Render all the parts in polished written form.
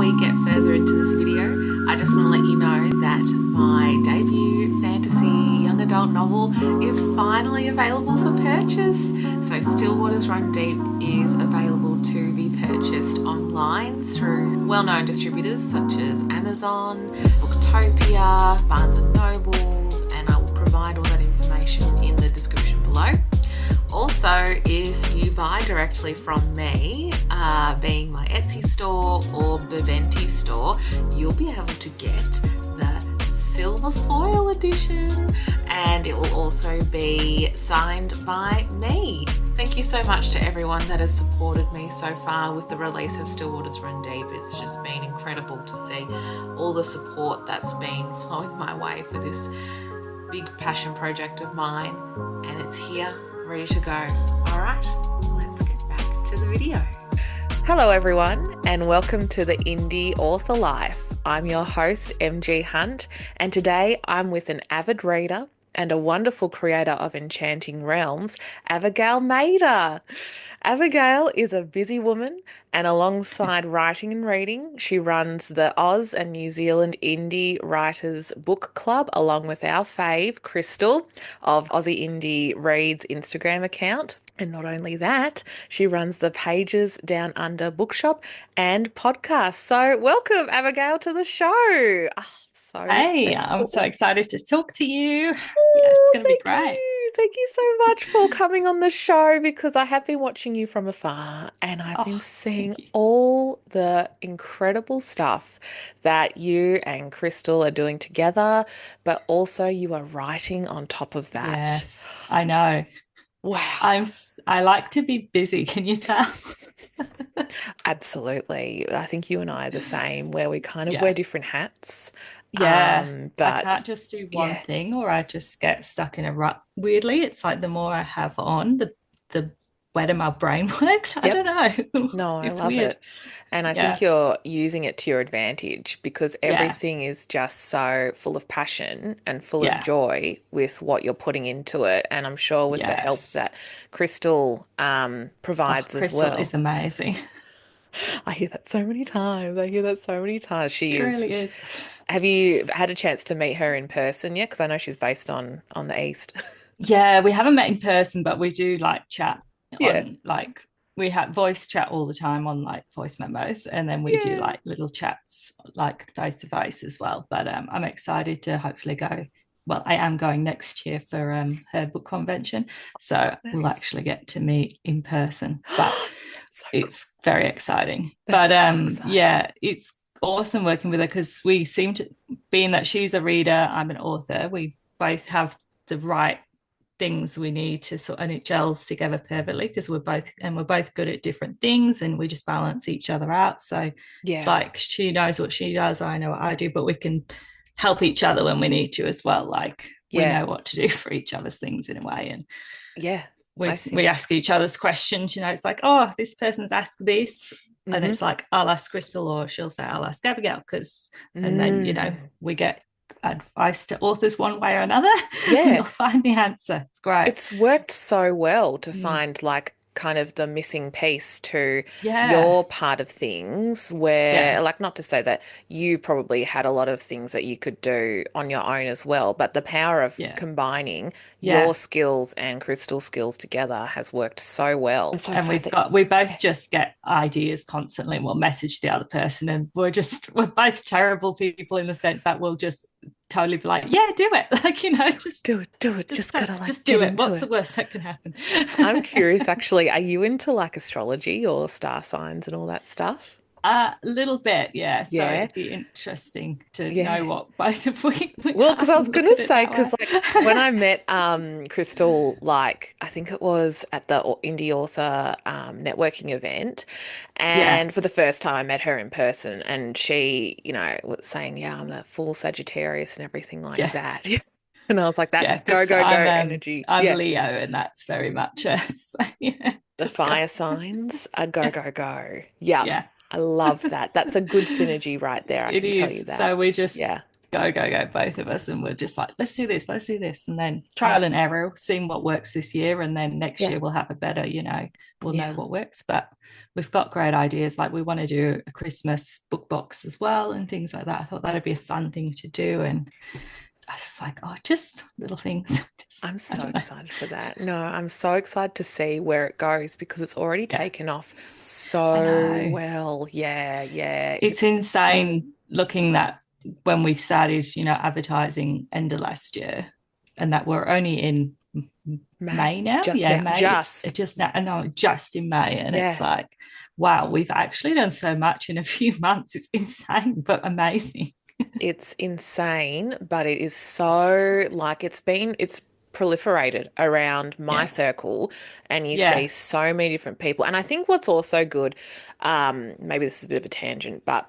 we get further into this video, I just want to let you know that my debut fantasy young adult novel is finally available for purchase. So Still Waters Run Deep is available to be purchased online through well-known distributors such as Amazon, Booktopia, Barnes & Nobles, and I will provide all that information in the description below. Also, if you buy directly from me, being my Etsy store or Baventi store, you'll be able to get the silver foil edition, and it will also be signed by me. Thank you so much to everyone that has supported me so far with the release of Still Waters Run Deep. It's just been incredible to see all the support that's been flowing my way for this big passion project of mine, and it's here, ready to go. All right, let's get back to the video. Hello everyone, and welcome to the Indie Author Life. I'm your host, MG Hunt, and today I'm with an avid reader and a wonderful creator of enchanting realms, Abigail Mader. Abigail is a busy woman, and alongside writing and reading, she runs the Oz and New Zealand Indie Writers Book Club, along with our fave, Crystal, of Aussie Indie Reads Instagram account. And not only that, she runs the Pages Down Under bookshop and podcast. So welcome, Abigail, to the show. Hey, I'm so excited to talk to you. Yeah, it's going to be great. Thank you so much for coming on the show, because I have been watching you from afar and I've been seeing all the incredible stuff that you and Crystal are doing together, but also you are writing on top of that. Yes, I know. Wow. I like to be busy, can you tell? Absolutely. I think you and I are the same, where we kind of wear different hats. Yeah, But I can't just do one yeah. thing or I just get stuck in a rut. Weirdly, it's like the more I have on, the better my brain works. I Yep. don't know. No, I It's love weird. it. And I think Yeah, you're using it to your advantage, because yeah, everything is just so full of passion and full of yeah. joy with what you're putting into it. And I'm sure with the help Yes. that Crystal Oh, provides as Crystal well. is amazing. I hear that so many times. I hear that so many times. She She is. really is. Have you had a chance to meet her in person yet? Because I know she's based on the East. Yeah, we haven't met in person, but we do like chat Yeah. on like we have voice chat all the time on like voice memos, and then we do Yeah. like little chats like face to face as well. But I'm excited to hopefully go. Well, I am going next year for her book convention, so we'll Nice. actually get to meet in person. But That's so cool. it's very exciting. That's But so exciting. yeah, it's awesome working with her because we seem to, being that she's a reader, I'm an author, we both have the right things we need to sort, and it gels together perfectly because we're both good at different things and we just balance each other out. So it's Yeah. like she knows what she does, I know what I do, but we can help each other when we need to as well. Like we Yeah. know what to do for each other's things in a way, and Yeah. I we think. ask each other's questions. It's like, oh, this person's asked this, and Mm-hmm. it's like I'll ask Crystal, or she'll say I'll ask Abigail, because and then Mm. we get advice to authors one way or another. Yeah. We'll find the answer. It's great. It's worked so well to Mm. find like kind of the missing piece to Yeah, your part of things, where, yeah, like, not to say that you probably had a lot of things that you could do on your own as well, but the power of yeah, combining your yeah. skills and Crystal skills together has worked so well. I'm so And excited that, we both yeah. just get ideas constantly, and we'll message the other person, and we're both terrible people in the sense that we'll just totally be like, yeah, do it. Like, Do it. Just gotta like just get do it. into What's the it. worst that can happen? I'm curious, actually, are you into like astrology or star signs and all that stuff? A little bit, yeah. So Yeah. it'd be interesting to know Yeah. what both of we Well, because I was look gonna at it say, that because way. like when I met Crystal, like I think it was at the Indie Author networking event, Yeah, and for the first time I met her in person, and she, was saying, "Yeah, I'm a full Sagittarius and everything like yeah, that." And I was like, yeah. "That go Because go go energy, I'm yeah." Leo, and that's very much us. Yeah, The just go. fire signs are go go go. Yep, Yeah, I love that. That's a good synergy right there. I it can tell you is. that. So we just Yeah. go, both of us. And we're just like, let's do this, let's do this. And then Yeah. trial and error, seeing what works this year. And then next Yeah. year we'll have a better, we'll know Yeah. what works. But we've got great ideas. Like we want to do a Christmas book box as well and things like that. I thought that'd be a fun thing to do. And I was like, oh, just little things. Just, I'm I so don't know. excited for that. No, I'm so excited to see where it goes because it's already Yeah, taken off I so know. well. Yeah, yeah. It's insane looking that when we started, advertising end of last year, and that we're only in May May, now. just Yeah, now, May. It's just. just now. No, just in May, and it's Yeah. like, wow, we've actually done so much in a few months. It's insane, but amazing. It's insane, but it is so like it's proliferated around my Yeah, circle, and you see yeah, so many different people. And I think what's also good, maybe this is a bit of a tangent, but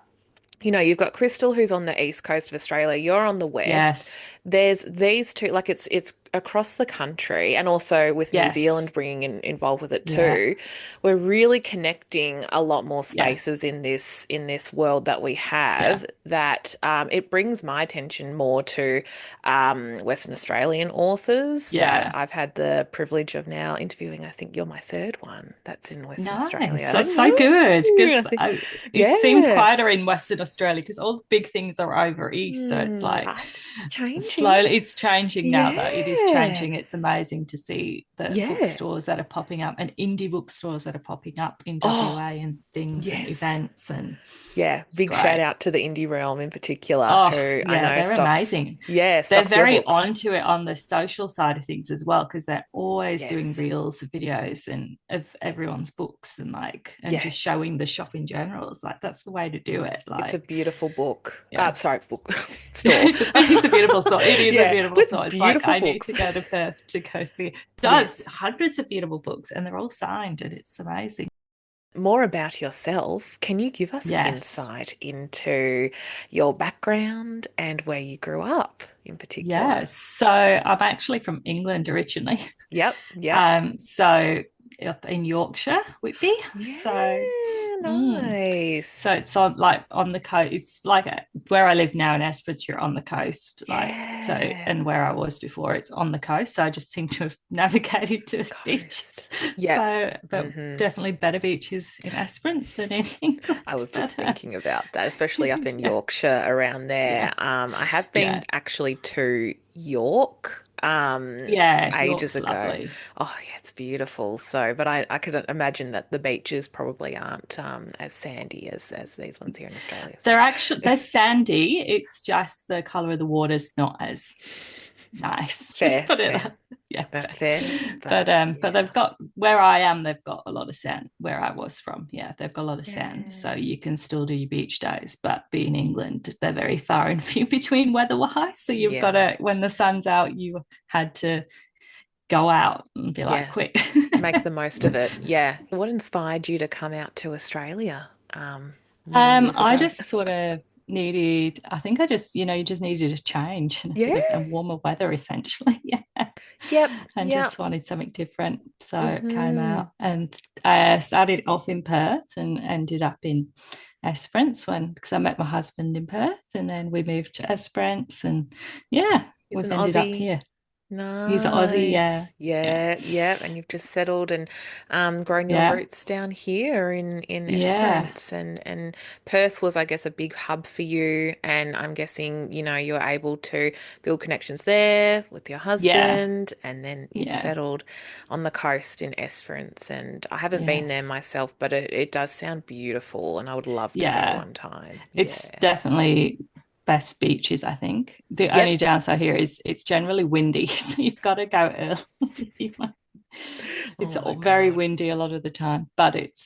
you've got Crystal who's on the east coast of Australia, you're on the west. yes, There's these two, like it's across the country, and also with New yes, Zealand bringing involved with it yeah, too. We're really connecting a lot more yeah, spaces in this world that we yeah, have that it brings my attention more to Western Australian authors that yeah. I've had the privilege of now interviewing. I think you're my third one that's in Western Nice. Australia. That's so good Woo! because it seems Yeah. quieter in Western Australia because all the big things are over east. So it's like I think it's changing. slowly, it's changing now though. It is Yeah. changing. It's amazing to see the Yeah. bookstores that are popping up and indie bookstores that are popping up in Oh, WA and things and yes. events. And Yeah. it's Big shout great. out to the indie realm in particular, Oh, who I yeah, know they're stocks, amazing. yeah, They're stocks your very books. onto it on the social side of things as well, because they're always doing Yes. reels of videos and of everyone's books and Yeah. just showing the shop in general. It's like that's the way to do it. It's a Like, beautiful book. yeah. Sorry, book store. It's a beautiful store. It is a Yeah, beautiful store. with It's like beautiful I need books. to go to Perth to go see it. It does Yes. hundreds of beautiful books and they're all signed and it's amazing. More about yourself. Can you give us an Yes. insight into your background and where you grew up in particular? Yes. So I'm actually from England originally. Yep, yep. So up in Yorkshire, Whitby. So, Yeah, mm. nice. So it's on the coast. It's like where I live now in Esperance, you're on the coast. Like so, Yeah. and where I was before, it's on the coast. So I just seem to have navigated to Coast. beaches. Yep. So, but Hmm. definitely better beaches in Esperance than in England. I was just But thinking about that, especially up in yeah, Yorkshire around yeah, there. I have been yeah, actually to York yeah. ages York's ago. lovely. Oh yeah, it's beautiful. So, but I could imagine that the beaches probably aren't as sandy as these ones here in Australia. So They're sandy. It's just the color of the water's not as nice. Just fair, put it fair. that. Yeah. That's fair. But Yeah. they've got where I am, they've got a lot of sand where I was from. Yeah, they've got a lot of sand. Yeah. So you can still do your beach days, but being in England, they're very far and few between weather-wise. So you've got Yeah. to when the sun's out, you had to go out and be like, Yeah. quick. Make the most of it. Yeah. What inspired you to come out to Australia many years I ago? just sort of needed, I think I just, you just needed a change and a bit Yeah. of a warmer weather essentially. Yeah. Yep. And Yep. just wanted something different. So it came Hmm. out and I started off in Perth and ended up in Esperance because I met my husband in Perth and then we moved to Esperance and yeah, He's an we've ended up Aussie. here. He's an Aussie, yeah. Nice. Yeah. Yeah, yeah. And you've just settled and grown your Yeah. roots down here in Yeah. Esperance and Perth was, I guess, a big hub for you. And I'm guessing, you're able to build connections there with your Yeah. husband, and then you Yeah. settled on the coast in Esperance. And I haven't been there Yes. myself, but it does sound beautiful, and I would love to go Yeah. one time. It's Yeah. definitely best beaches, I think. The only Yep. downside here is it's generally windy, so you've got to go early if you want. Oh It's my very God. windy a lot of the time, but it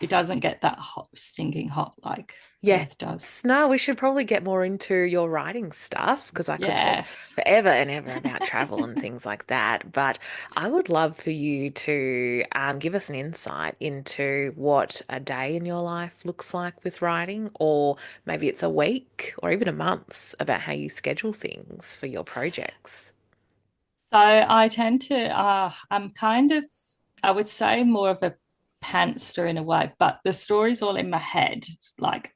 doesn't get that hot, stinking hot like Yeah. Perth does. No, we should probably get more into your writing stuff because I could talk Yes. forever and ever about travel and things like that. But I would love for you to give us an insight into what a day in your life looks like with writing, or maybe it's a week or even a month about how you schedule things for your projects. So I tend to, I'm kind of, I would say more of a pantster in a way, but the story's all in my head. Like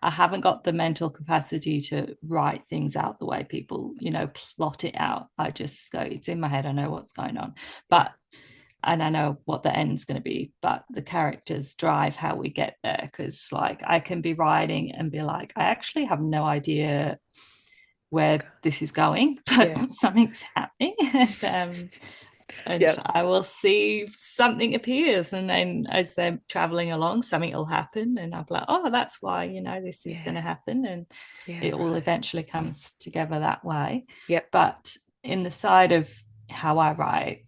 I haven't got the mental capacity to write things out the way people, plot it out. I just go, it's in my head, I know what's going on. Yeah. But and I know what the end's going to be, but the characters drive how we get there. Because like I can be writing and be like, I actually have no idea where this is going, but Yeah. something's happening. And Yep. I will see something appears, and then as they're traveling along, something will happen, and I'll be like, oh, that's why this is going Yeah. to happen, and Yeah. it all Right. eventually comes together that way. Yep. But in the side of how I write,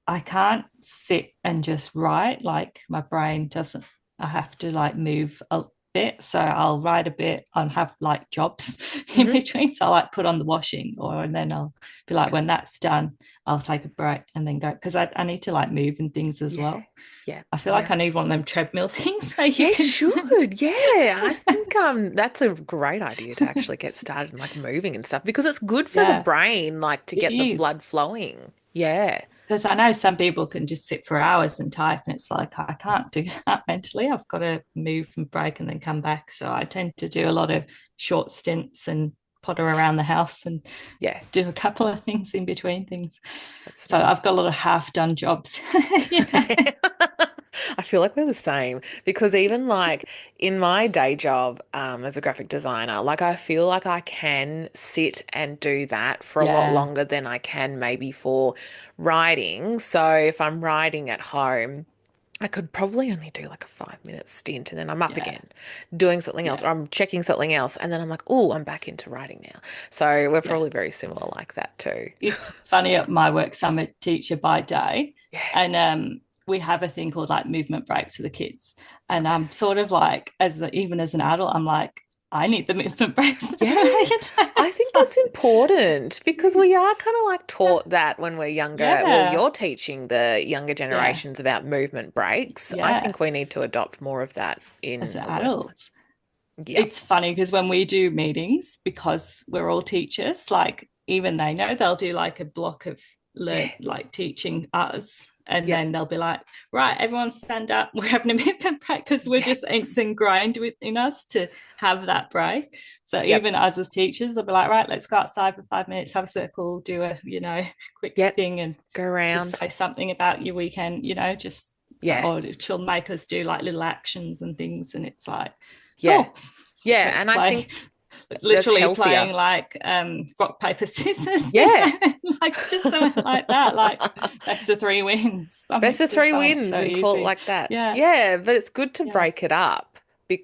I can't sit and just write. Like my brain doesn't, I have to like move a bit. So I'll write a bit and have like jobs in Mm-hmm. between. So I like put on the washing, and then I'll be like, Okay. when that's done, I'll take a break and then go, because I need to like move and things as Yeah. well. Yeah. I feel like Yeah. I need one of them treadmill things where you Yeah, can. should. Yeah. I think that's a great idea to actually get started like moving and stuff because it's good for the Yeah, brain, like to it get the blood is. flowing. Yeah. Because I know some people can just sit for hours and type, and it's like, I can't do that mentally. I've got to move and break and then come back. So I tend to do a lot of short stints and potter around the house and Yeah. do a couple of things in between things. That's So smart. I've got a lot of half done jobs. I feel like we're the same because even like in my day job as a graphic designer, like I feel like I can sit and do that for a lot Yeah, longer than I can maybe for writing. So if I'm writing at home, I could probably only do like a 5 minute stint and then I'm up yeah, again doing something else yeah, or I'm checking something else and then I'm like, oh, I'm back into writing now. So we're yeah. probably very similar like that too. It's funny at my work, so I'm a teacher by day, Yeah. and we have a thing called like movement breaks for the kids. And I'm Nice. sort of like, even as an adult, I'm like, I need the movement breaks. Yeah, I It's think that's like, important because we are kind of like taught that when we're younger. Well, yeah, you're teaching the younger yeah, generations about movement breaks. I yeah. think we need to adopt more of that As in the workplace. adults, Yep. it's funny because when we do meetings, because we're all teachers, like even they know, they'll do like a block of Yeah. like teaching us, and Yep. then they'll be like, right, everyone stand up, we're having a movement break, because we're just, it's Yes. ingrained within us to have that break. So Yep. even us as teachers, they'll be like, right, let's go outside for 5 minutes, have a circle, do a quick Yep. thing, and Go just around. say something about your weekend, just so, Yeah. or she'll make us do like little actions and things, and it's like, Yeah. cool. Like, Yeah. let's And I play, think that's literally healthier. playing like rock paper scissors, Yeah. like just something like that, like best of three wins, Best something of just three something wins so and call it easy. like that. Yeah, Yeah, but it's good to yeah, break it up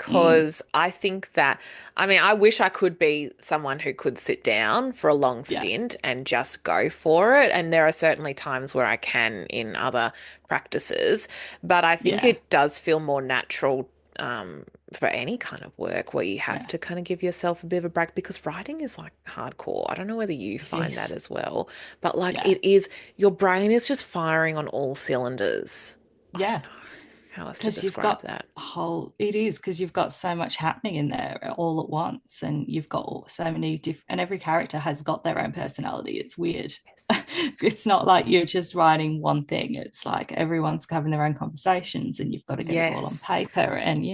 mm, because I think that, I mean, I wish I could be someone who could sit down for a long yeah, stint and just go for it. And there are certainly times where I can in other practices, but I think yeah, it does feel more natural for any kind of work where you have yeah. to kind of give yourself a bit of a break because writing is like hardcore. I don't know whether you It find that is, as well, but like yeah, it is, your brain is just firing on all cylinders. I don't yeah. know how else to Because you've describe got that. it is because you've got so much happening in there all at once, and you've got so many different, and every character has got their own personality. It's weird. Yes. It's not like you're just writing one thing. It's like everyone's having their own conversations, and you've got to get it all on Yes. paper, and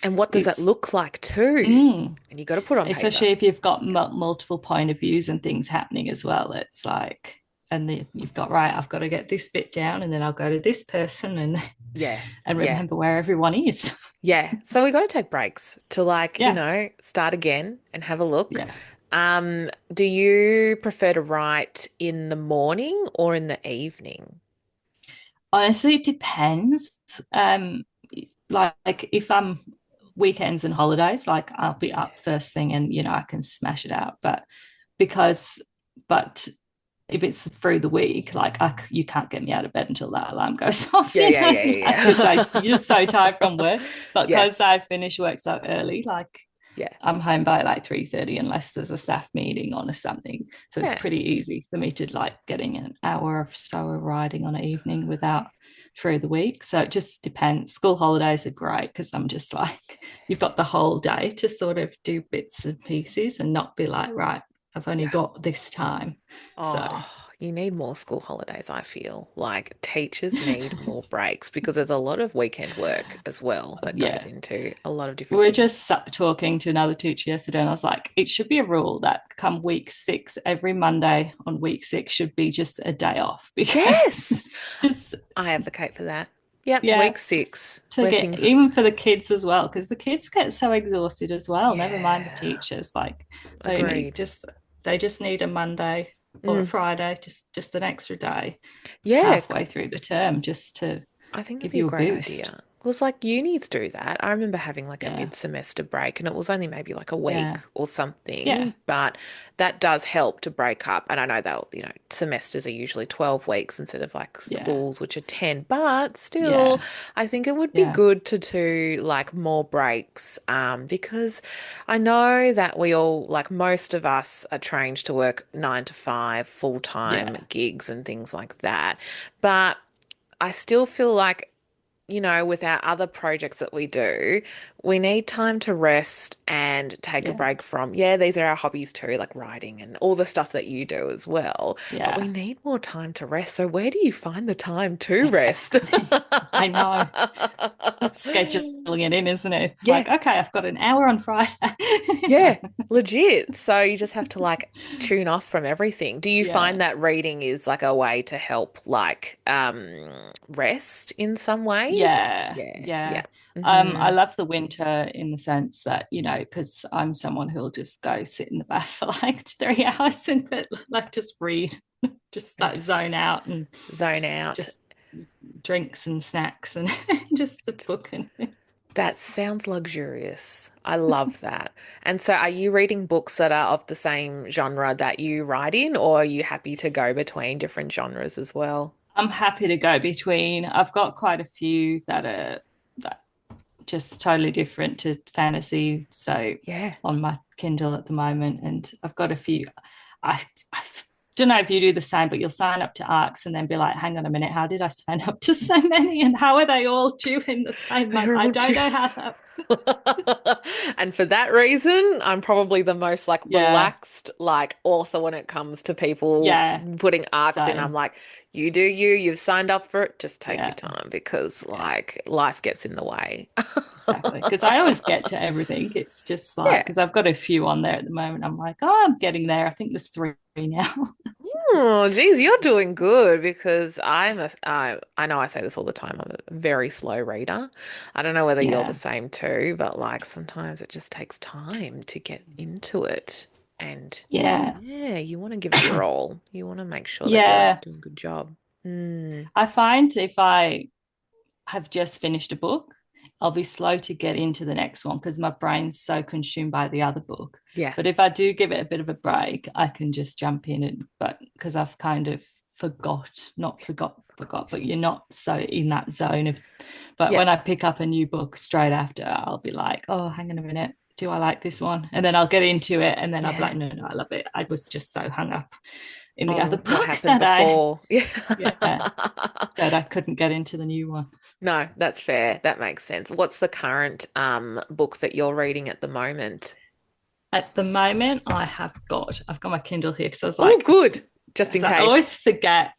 And what does that it's look like too? mm, And you got to put on paper. especially if you've got multiple point of views and things happening as well. It's like, and then you've got, right, I've got to get this bit down, and then I'll go to this person and Yeah. Yeah. remember where everyone is. Yeah. So we got to take breaks to like, Yeah, start again and have a look. yeah. Do you prefer to write in the morning or in the evening? Honestly, it depends. Um, like if I'm weekends and holidays, like I'll be Yeah. up first thing, and I can smash it out. Because, but if it's through the week, like you can't get me out of bed until that alarm goes off, Yeah, yeah, yeah, yeah, because I'm yeah. just so tired from work. But Yeah. because I finish work so early, like Yeah. I'm home by like 3:30 unless there's a staff meeting on or something. So it's Yeah. pretty easy for me to like getting an hour or so of riding on an evening without through the week. So it just depends. School holidays are great because I'm just like, you've got the whole day to sort of do bits and pieces and not be like, right, I've only Yeah. got this time. So Oh, You need more school holidays, I feel. Like teachers need more breaks because there's a lot of weekend work as well that goes Yeah. into a lot of We different were things. just talking to another teacher yesterday, and I was like, it should be a rule that come week 6, every Monday on week 6 should be just a day off because Yes, just, I advocate for that. Yep, yeah, week just six, to where get, things even for the kids as well, because the kids get so exhausted as well, never mind the yeah, teachers. Like agreed. they just need a Monday or a Mm, Friday, just an extra day yeah, halfway through the term just to I think that'd give be a you a great boost. idea. It was like unis do that. I remember having like a Yeah, mid-semester break and it was only maybe like a week yeah, or yeah, something, but that does help to break up. And I know they'll, semesters are usually 12 weeks instead of like yeah, schools, which are 10, but still, yeah, I think it would be yeah, good to do like more breaks, because I know that we all, like most of us are trained to work 9 to 5 full-time yeah. gigs and things like that. But I still feel like, with our other projects that we do, we need time to rest and take a Yeah, break from, yeah, these are our hobbies too, like writing and all the stuff that you do as well. But we yeah, need more time to rest. So where do you find the time to rest? exactly. I know. That's scheduling it in, isn't it? It's Yeah, like, okay, I've got an hour on Friday. yeah, legit. So you just have to like tune off from everything. Do you find Yeah, that reading is like a way to help like rest in some ways? yeah, Yeah, yeah. yeah. I Hmm. love the winter in the sense that, because I'm someone who'll just go sit in the bath for like 3 hours and like just read, just And that zone just out and zone out. just drinks and snacks and just a book and That sounds luxurious. I love that. And so, are you reading books that are of the same genre that you write in, or are you happy to go between different genres as well? I'm happy to go between. I've got quite a few that just totally different to fantasy. So Yeah. on my Kindle at the moment, and I've got a few. I don't know if you do the same, but you'll sign up to ARCs and then be like, hang on a minute, how did I sign up to so many, and how are they all due in the same month? They're I all don't due. know how that. And for that reason, I'm probably the most like Yeah, relaxed like author when it comes to people yeah, putting arcs in. I'm same. like, you do you, you've signed up for it, just take your Yeah, time because yeah. like life gets in the way. Exactly. Because I always get to everything. It's just like, Yeah. because I've got a few on there at the moment. I'm like, oh, I'm getting there. I think there's three now. Oh, geez, you're doing good because I know I say this all the time. I'm a very slow reader. I don't know whether you're the Yeah. same too, but like sometimes it just takes time to get into it. And Yeah. yeah, you want to give it your all. You want to make sure that you're Yeah. doing a good job. Mm, I find if I have just finished a book, I'll be slow to get into the next one because my brain's so consumed by the other book. yeah. But if I do give it a bit of a break, I can just jump in and, but because I've kind of not forgot, but you're not so in that zone of, but Yeah. when I pick up a new book straight after, I'll be like, oh, hang on a minute. Do I like this one? And then I'll get into it. And then I'll be like, Yeah. no, no, I love it. I was just so hung up in the other On what book happened before. Yeah. yeah, that I couldn't get into the new one. No, that's fair. That makes sense. What's the current book that you're reading at the moment? At the moment, I've got my Kindle here because I was Oh, like, good. Just in so case.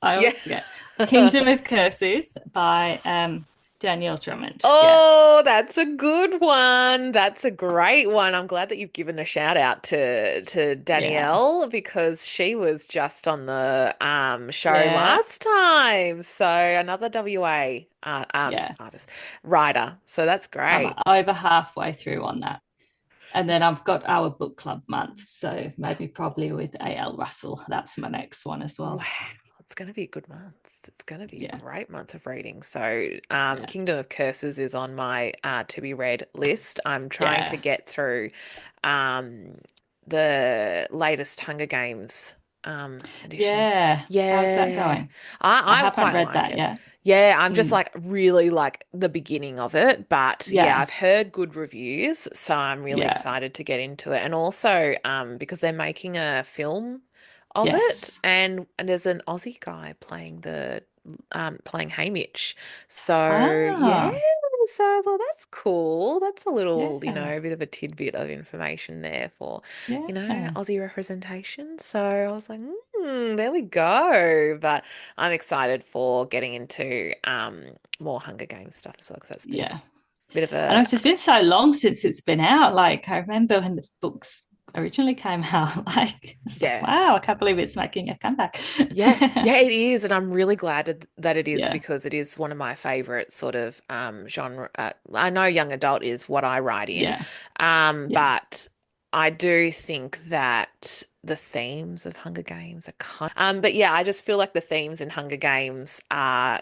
I Yeah. always forget. Kingdom of Curses by Danielle Drummond. Yeah, Oh, that's a good one. That's a great one. I'm glad that you've given a shout out to yeah, Danielle because she was just on the show yeah, last time. So another WA yeah. artist writer. So that's I'm great. over halfway through on that. And then I've got our book club month. So maybe probably with A.L. Russell. That's my next one as Wow, well. it's going to be a good month. It's going to be a Yeah, great month of reading. So, yeah, Kingdom of Curses is on my to be read list. I'm trying to yeah, get through um, the latest Hunger Games edition. yeah. How's that Yeah, going? I I haven't quite read like that it. yet. Yeah, I'm just Mm, like really like the beginning of it, but yeah, yeah, I've heard good reviews, so I'm really yeah. excited to get into it. And also, because they're making a film of it, Yes. and there's an Aussie guy playing the playing Haymitch. So yeah, Ah, So I thought that's cool. That's a little, Yeah. a bit of a tidbit of information there for, Yeah. Aussie representation. So I was like, there we go. But I'm excited for getting into more Hunger Games stuff as well because that's been Yeah. a bit of I know a it's been so long since it's been out. Like I remember when the books originally came out, like it's like, yeah. wow, I can't believe it's making a comeback. Yeah, yeah, it is, and I'm really glad that it is Yeah. because it is one of my favorite sort of genre. I know young adult is what I write in, Yeah. Yeah. but I do think that the themes of Hunger Games are kind. But yeah, I just feel like the themes in Hunger Games are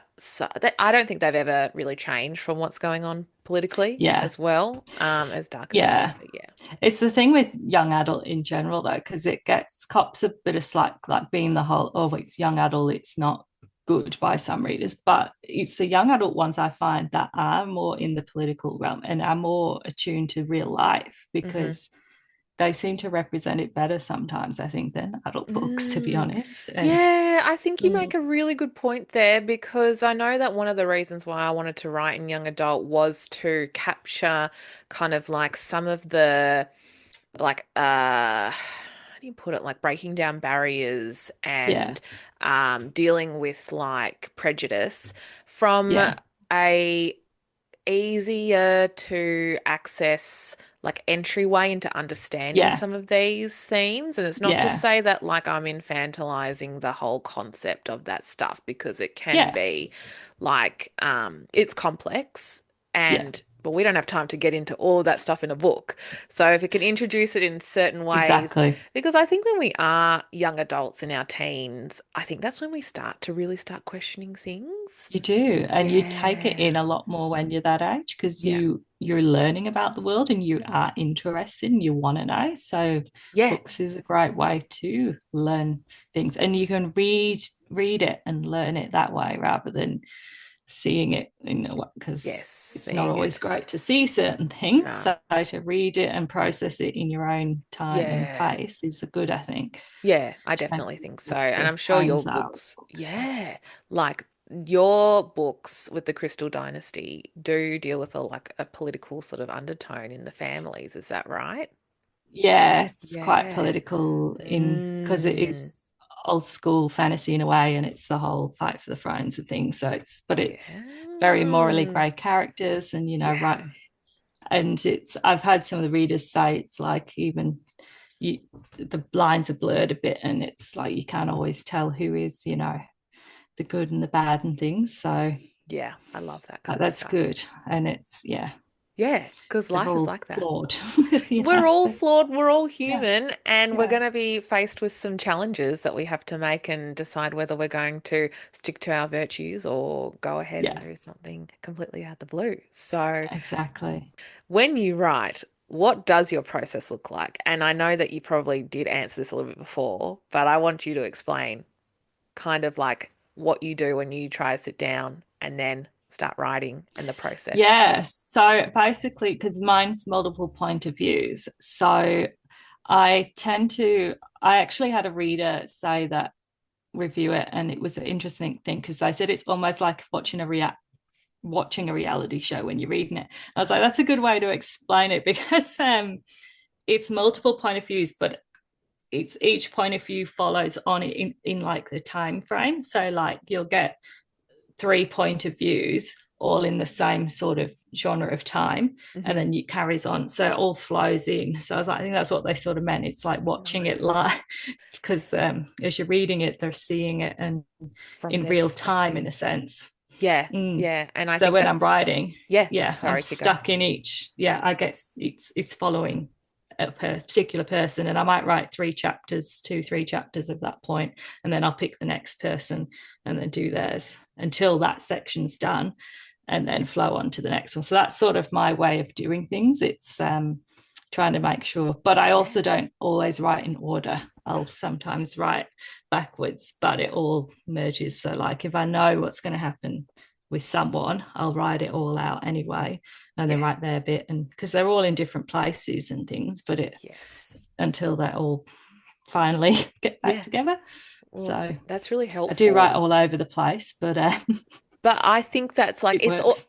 I don't think they've ever really changed from what's going on politically Yeah. as well, as dark as it is. Yeah. But yeah, It's the thing with young adult in general, though, because it gets cops a bit of slack, like being the whole, oh, it's young adult, it's not good by some readers. But it's the young adult ones I find that are more in the political realm and are more attuned to real life hmm because they seem to represent it better sometimes, I think, than adult books, to be Mm. honest. And Yeah, I think you make mm, a really good point there because I know that one of the reasons why I wanted to write in young adult was to capture kind of like some of the like how do you put it, like breaking down barriers yeah, and dealing with like prejudice from yeah, a easier to access like entryway into understanding yeah, some of these themes. And it's not to yeah, say that like I'm infantilizing the whole concept of that stuff because it can yeah, be like it's complex yeah, and but we don't have time to get into all of that stuff in a book. So if it can introduce it in certain ways, exactly. because I think when we are young adults in our teens, I think that's when we start to really start questioning things. You do, and you take it Yeah. in a lot more when you're that age because Yeah. you're learning about the world and you Mhm. are interested and you want to know. So Yeah. books is a great way to learn things, and you can read it and learn it that way rather than seeing it, because Yes, it's not seeing always it. great to see certain things. No. So to read it and process it in your own time and Yeah. pace is a good, I think. Yeah, I And definitely think so. what And the I'm sure your tones are with books, books. yeah, like your books with the Crystal Dynasty do deal with a political sort of undertone in the families. Is that right? Yeah, it's quite Yeah. political in because it Mm. is old school fantasy in a way, and it's the whole fight for the thrones and things. So it's Yeah. very morally grey characters, and Yeah. right. And it's I've had some of the readers say it's like even you the lines are blurred a bit, and it's like you can't always tell who is the good and the bad and things. So Yeah. I love that kind of that's stuff. good, and it's Yeah, because they're life is all like that. flawed, We're all but flawed, we're all yeah, human, and we're yeah, going to be faced with some challenges that we have to make and decide whether we're going to stick to our virtues or go ahead and yeah, do something completely out the blue. So, exactly. when you write, what does your process look like? And I know that you probably did answer this a little bit before, but I want you to explain kind of like what you do when you try to sit down and then start writing and the process. Yeah. So basically, because mine's multiple point of views. So I actually had a reader say that, review it, and it was an interesting thing because they said it's almost like watching a reality show when you're reading it. I was like, that's a good way to explain it because it's multiple point of views, but it's each point of view follows on it in like the time frame. So like you'll get three point of views all in the same sort of genre of time, and hmm then it carries on, so it all flows in. So I was like, I think that's what they sort of meant. It's like watching it Nice. live because as you're reading it they're seeing it and From in their real time in a perspective. sense. Yeah, Mm. yeah. And I So think when I'm that's, writing, yeah, yeah, I'm sorry, keep going. stuck in each. Yeah, I guess it's following a particular person, and I might write 3 chapters, 3 chapters of that point, and then I'll pick the next person and then do theirs until that section's done, and then flow on to the next one. So that's sort of my way of doing things. It's trying to make sure, but I Yeah, also don't always write in order. I'll sometimes write backwards, but it all merges. So like if I know what's going to happen with someone, I'll write it all out anyway, and then yeah, write their bit, and because they're all in different places and things, but it yes. until they all finally get back Yeah. together. Well, So that's really I do write helpful. all over the place, but But I think that's like it works.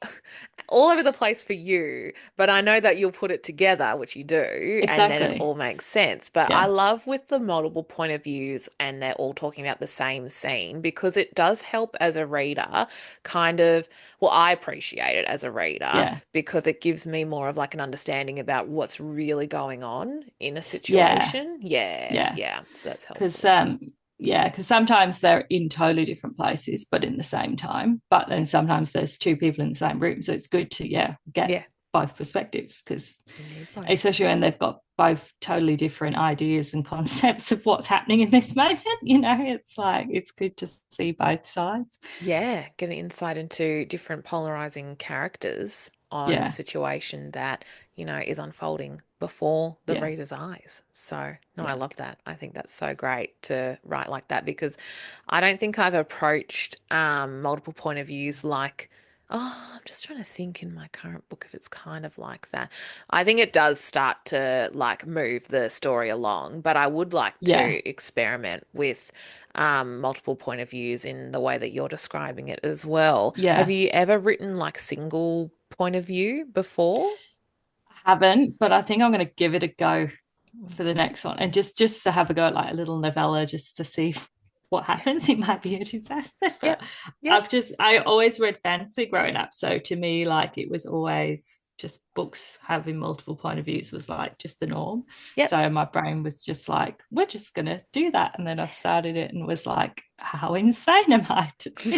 all over the place for you, but I know that you'll put it together, which you do, and then it Exactly. all makes sense. But I Yeah. love with the multiple point of views and they're all talking about the same scene because it does help as a reader kind of, well, I appreciate it as a reader Yeah. because it gives me more of like an understanding about what's really going on in a Yeah. situation. Yeah, Yeah. yeah. So that's Because helpful. yeah, because sometimes they're in totally different places, but in the same time. But then sometimes there's two people in the same room. So it's good to, yeah, get Yeah, both perspectives because you need both. especially when they've got both totally different ideas and concepts of what's happening in this moment, it's like it's good to see both sides. Yeah, get an insight into different polarizing characters on a Yeah. situation that, is unfolding before the Yeah. reader's eyes. So, no, I Yeah. love that. I think that's so great to write like that because I don't think I've approached multiple point of views like, oh, I'm just trying to think in my current book if it's kind of like that. I think it does start to like move the story along, but I would like Yeah. to experiment with multiple point of views in the way that you're describing it as well. Have Yeah. you ever written like single point of view before? I haven't, but I think I'm going to give it a go for the next one and just to have a go at like a little novella just to see what Yeah. happens. It might be a disaster, but Yep. Yep. I always read fantasy growing up, so to me like it was always just books having multiple point of views was like just the norm. Yep. So my brain was just like, we're just gonna do that, and then I started it and was like, how insane am I to do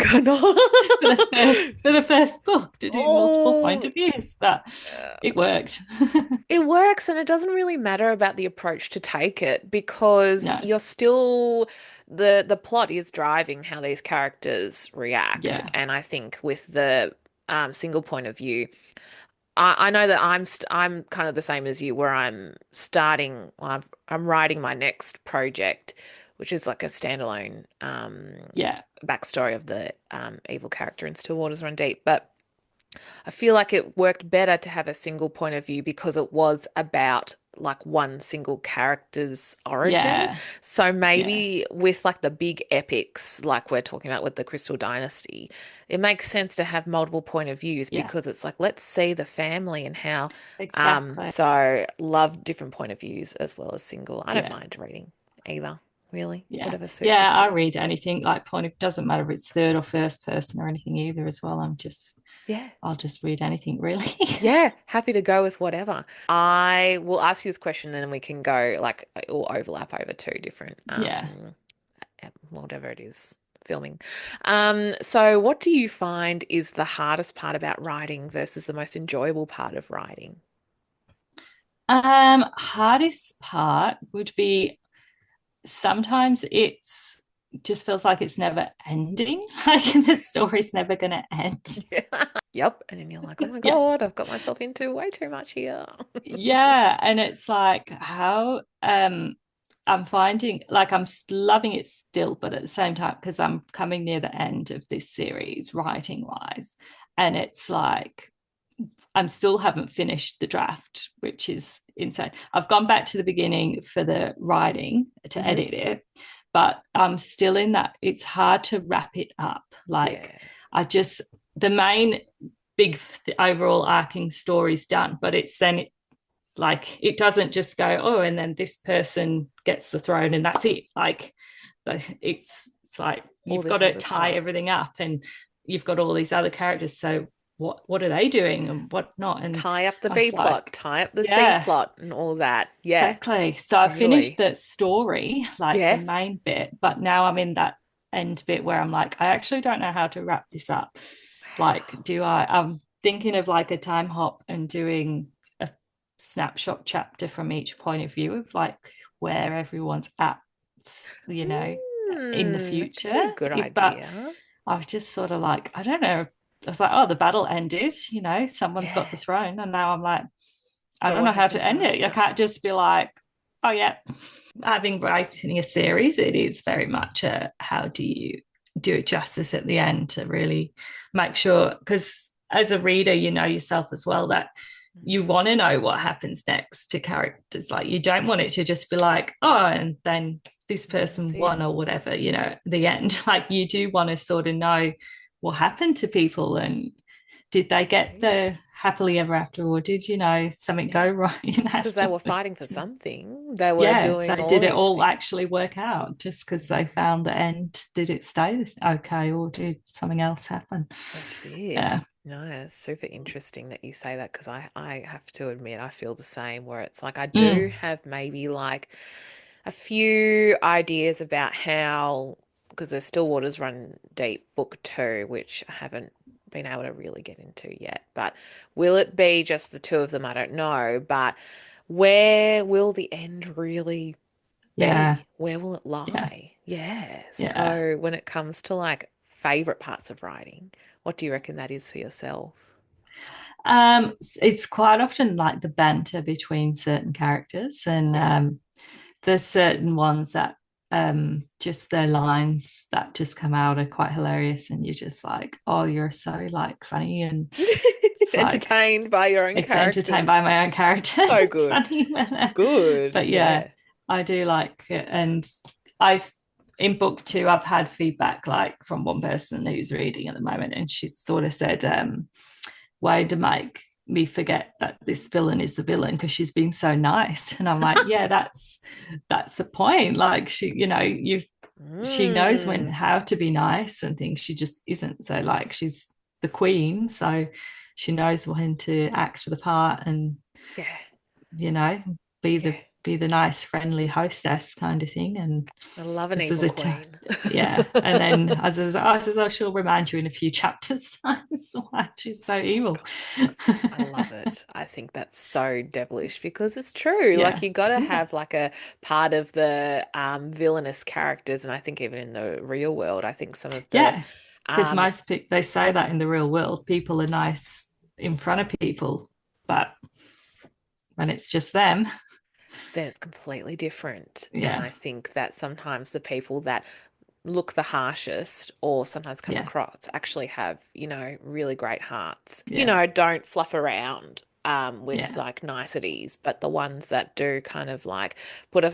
for the first book to do multiple point Oh, of views? But it that's worked. it works, and it doesn't really matter about the approach to take it because No. you're still the plot is driving how these characters react. Yeah. And I think with the single point of view, I know that I'm kind of the same as you, where I'm starting. I'm writing my next project, which is like a standalone Yeah. backstory of the evil character in Still Waters Run Deep, but I feel like it worked better to have a single point of view because it was about like one single character's origin. Yeah. So Yeah. maybe with like the big epics, like we're talking about with the Crystal Dynasty, it makes sense to have multiple point of views Yeah. because it's like, let's see the family and how. Exactly. So love different point of views as well as single. I don't Yeah. mind reading either, really, Yeah. whatever suits the Yeah. I story. read anything like point of doesn't matter if it's third or first person or anything either as well. Yeah. I'll just read anything really. Yeah, happy to go with whatever. I will ask you this question and then we can go like or overlap over two different Yeah. whatever it is filming. So what do you find is the hardest part about writing versus the most enjoyable part of writing? Hardest part would be sometimes it's just feels like it's never ending. Like the story's never gonna end. Yeah. Yep. And then you're like, oh my Yeah. God, I've got myself into way too much here. Yeah. And it's like how I'm finding like I'm loving it still, but at the same time, because I'm coming near the end of this series, writing wise, and it's like I'm still haven't finished the draft, which is insane. I've gone back to the beginning for the writing to Hmm. edit it, but I'm still in that. It's hard to wrap it up. Like Yeah. I just the main big overall arcing story's done, but it's then like it doesn't just go, oh, and then this person gets the throne and that's it. Like it's like All you've got this to other tie stuff. everything up and you've got all these other characters. So what are they doing and what not? And Tie up the I B was like, plot, tie up the C yeah, plot and all that. Yeah, exactly. So I finished totally. the story, like the Yeah. main bit, but now I'm in that end bit where I'm like, I actually don't know how to wrap this up. Like, I'm thinking of like a time hop and doing a snapshot chapter from each point of view of like where everyone's at, you know, in the That could be future. a good But idea. I was just sort of like, I don't know. I was like, oh, the battle ended, someone's got Yeah. the throne. And now I'm like, I But don't what know how to happens end it. I after? can't just be like, oh, yeah. Having writing a series, it is very much a how do you do it justice at the end to really make sure, because as a reader, you know yourself as well that you want to know what happens next to characters. Like you don't want it to just be like, oh, and then this That's person it. won or whatever, the end. Like you do want to sort of know what happened to people, and did they That's get it. the happily ever after, or did, something go Yeah. wrong in that Because they were life? fighting for something. They were Yeah, so doing all did it these all things. actually work out just because they Mm, found the end? Did it stay okay, or did something else happen? that's it. Yeah. No, it's super interesting that you say that because I have to admit I feel the same where it's like I Mm, do have maybe like a few ideas about how, because there's Still Waters Run Deep book two, which I haven't been able to really get into yet. But will it be just the two of them? I don't know. But where will the end really yeah. be? Where will it Yeah. lie? Yeah. Yeah. So when it comes to like favorite parts of writing, what do you reckon that is for yourself? It's quite often like the banter between certain characters, and Yeah. there's certain ones that just their lines that just come out are quite hilarious, and you're just like, oh, you're so like funny, and it's like Entertained by your own it's entertained characters. by my own characters. So It's good. funny, It's good. but yeah, Yeah. I do like it, and I've in book two, I've had feedback like from one person who's reading at the moment, and she sort of said, way to make me forget that this villain is the villain because she's being so nice. And I'm like, yeah, that's the point. Like she knows when Mm. how to be nice and things. She just isn't. So like she's the queen, so she knows when to act the part and Yeah. you know be Yeah. the nice friendly hostess kind of thing. And I love an because there's evil a queen. yeah, and then as I she'll remind you in a few chapters times why she's so So evil. complex. I love it. I think that's so devilish because it's true. Like Yeah, you got to yeah, have like a part of the villainous characters, and I think even in the real world, I think some of the yeah. Because um most people they say that in the real world, people are nice in front of people, but when it's just them, then it's completely different. And yeah, I think that sometimes the people that look the harshest or sometimes come yeah, across actually have, really great hearts. yeah, Don't fluff around with yeah, like niceties, but the ones that do kind of like put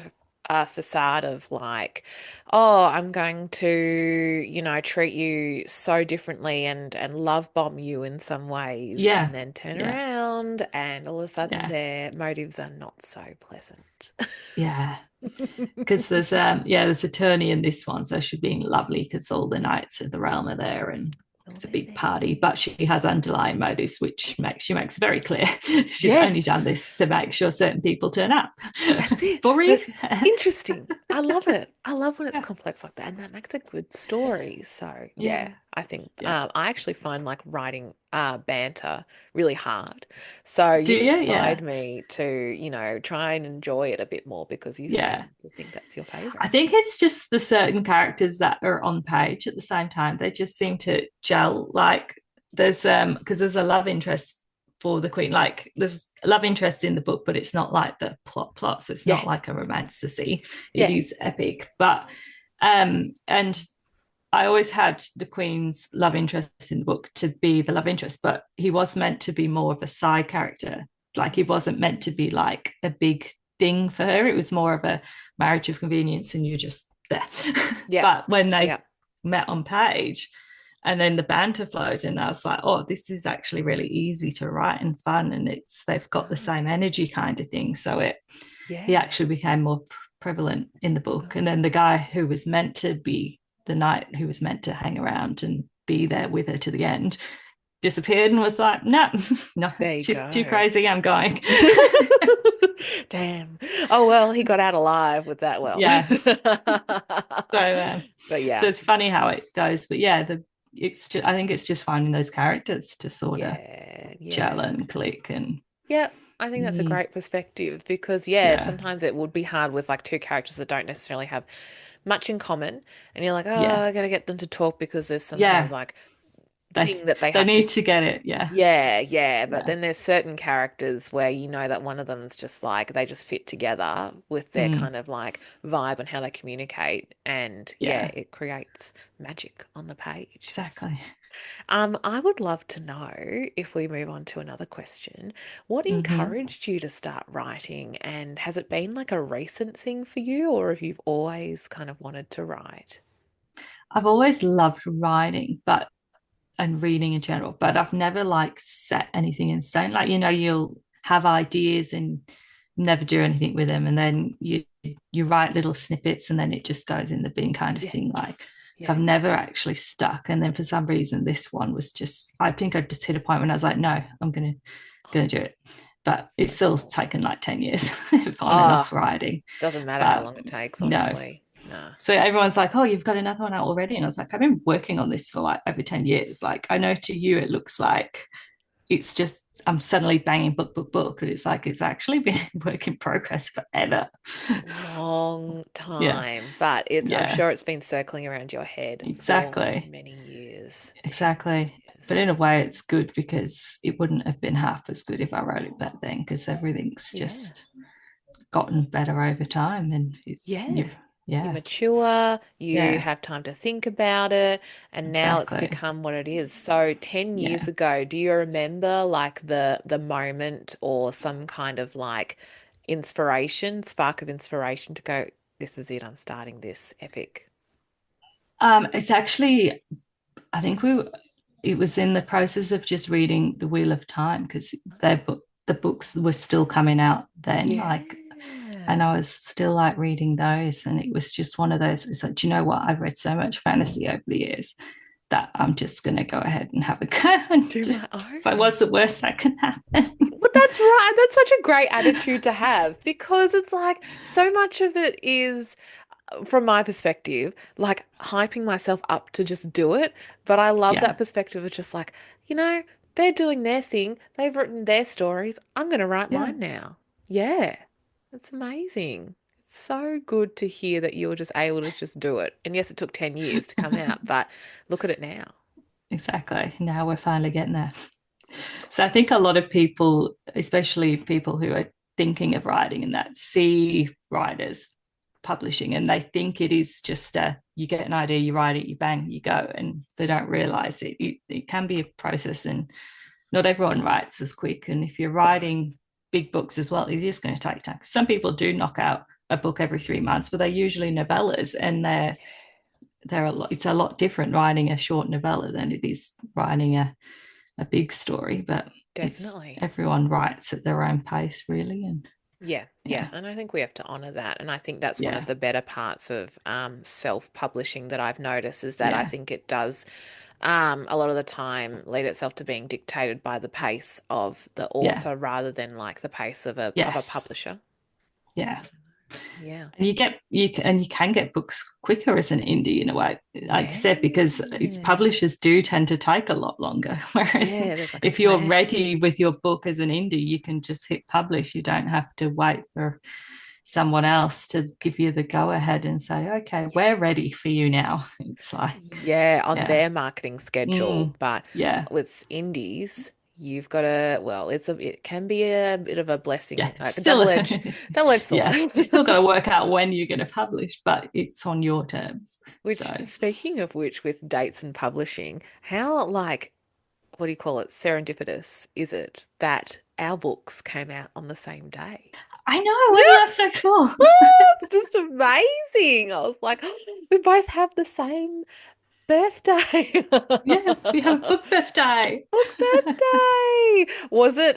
a facade of like, oh, I'm going to, treat you so differently and love bomb you in some ways, yeah, and then turn yeah, around and all of a sudden yeah, their motives are not so pleasant. yeah. Because there's a tourney in this one, so she's being lovely because all the knights of the realm are there and Oh, it's a they're big there. party, but she has underlying motives, which makes very clear. She's only Yes. done this to make sure certain people turn up That's it. for That's reason. interesting. I love it. I love when it's Yeah, complex like that, and that makes a good story. So yeah, yeah, I think yeah. I actually find like writing banter really hard. So Do you've you? Yeah, inspired me to, try and enjoy it a bit more because you yeah. seem to think that's your favorite. I think it's just the certain characters that are on page at the same time. They just seem to gel. Like there's because there's a love interest for the queen. Like there's a love interest in the book, but it's not like the plot. So it's Yeah, not like a romance to see. It yeah. is epic. But and I always had the queen's love interest in the book to be the love interest, but he was meant to be more of a side character. Like he wasn't meant to be like a big thing for her. It was more of a marriage of convenience and you're just there. Yeah, But when yeah. they met on page and then the banter flowed and I was like, oh, this is actually really easy to write and fun and they've got the same Nice. energy kind of thing. So he Yeah. actually became more prevalent in the book. And then the Nice. guy who was meant to be the knight who was meant to hang around and be there with her to the end disappeared and was like, no, no, There you she's too go. crazy. I'm going. Damn. Oh well, he got out alive with that well. Yeah. So, But so yeah. it's funny how it goes. But yeah, it's just I think it's just finding those characters to sort of Yeah, gel yeah. and click and Yeah, I think that's a mm, great perspective because yeah, yeah, sometimes it would be hard with like two characters that don't necessarily have much in common and you're like, "Oh, yeah, I gotta get them to talk because there's some kind of yeah. like They thing that they they have to." need to get it. Yeah, Yeah, yeah, but yeah, then there's certain characters where you know that one of them's just like they just fit together with their mm, kind of like vibe and how they communicate, and yeah, yeah, it creates magic on the page. exactly. I would love to know if we move on to another question, what Hmm. encouraged you to start writing, and has it been like a recent thing for you, or have you always kind of wanted to write? I've always loved writing, but and reading in general, but I've never like set anything in stone. Like, you'll have ideas and never do anything with them. And then you write little snippets and then it just goes in the bin kind of Yeah. thing. Like, so Yeah. I've never actually stuck. And then for some reason, this one was just, I think I just hit a point when I was like, no, I'm gonna do it. But it's still taken like 10 years on and off Ah, writing. doesn't matter how But long it takes, no. honestly. Nah. So everyone's like, oh, you've got another one out already. And I was like, I've been working on this for like over 10 years. Like, I know to you it looks like it's just I'm suddenly banging book, but it's like it's actually been work in progress forever. Long Yeah, time, but I'm yeah, sure it's been circling around your head for exactly, many years. 10 exactly. But years. in a way, it's good because it wouldn't have been half as good if I wrote it back then because everything's Yeah. just gotten better over time and it's Yeah. new. You Yeah, mature, you yeah, have time to think about it, and now it's exactly. become what it is. So 10 years Yeah. ago, do you remember like the moment or some kind of like inspiration, spark of inspiration to go, this is it, I'm starting this epic? It's actually I think it was in the process of just reading The Wheel of Time because the books were still coming out then, Yeah. like, and I was still like reading those, and it was just one of those. It's like, do you know what? I've read so much fantasy over the years that I'm just going to go ahead and have a go. And Do my so, own. what's the worst that can happen? Well, that's right. That's such a great attitude to have because it's like so much of it is, from my perspective, like hyping myself up to just do it. But I love Yeah, that perspective of just like, you know, they're doing their thing. They've written their stories. I'm going to write yeah, mine now. Yeah. That's amazing. It's so good to hear that you were just able to just do it. And yes, it took 10 years to come out, but look at it now. exactly. Now we're finally getting there. So I think a lot of people, especially people who are thinking of writing and that, see writers publishing and they think it is just you get an idea, you write it, you bang, you go, and they don't realize it can be a process and not everyone writes as quick. And if you're writing big books as well, it is going to take time. Some people do knock out a book every 3 months, but they're usually novellas and they're a lot, it's a lot different writing a short novella than it is writing a big story, but it's Definitely. everyone writes at their own pace, really. And Yeah, yeah. yeah, And I think we have to honor that. And I think that's one of yeah, the better parts of self-publishing that I've noticed is that I yeah, think it does a lot of the time lead itself to being dictated by the pace of the yeah, author rather than like the pace of a yes, publisher. yeah. Yeah. And you can get books quicker as an indie in a way, like you Yeah. said, because its publishers do tend to take a lot longer. Whereas Yeah, there's like a if you're plan. ready with your book as an indie, you can just hit publish. You don't have to wait for someone else to give you the go ahead and say, okay, we're ready Yes. for you now. It's like, Yeah, on yeah, their marketing schedule, but yeah, with indies, you've got to, well, it can be a bit of a yeah, blessing, like a still, double-edged yeah, sword. you still got to work out when you're going to publish, but it's on your terms. Which, So, speaking of which, with dates and publishing, how like what do you call it? Serendipitous is it that our books came out on the same day? I know, wasn't that so cool? It's just amazing. I was like, we both have the same birthday. Yeah, we have a book birthday. Book birthday. Was it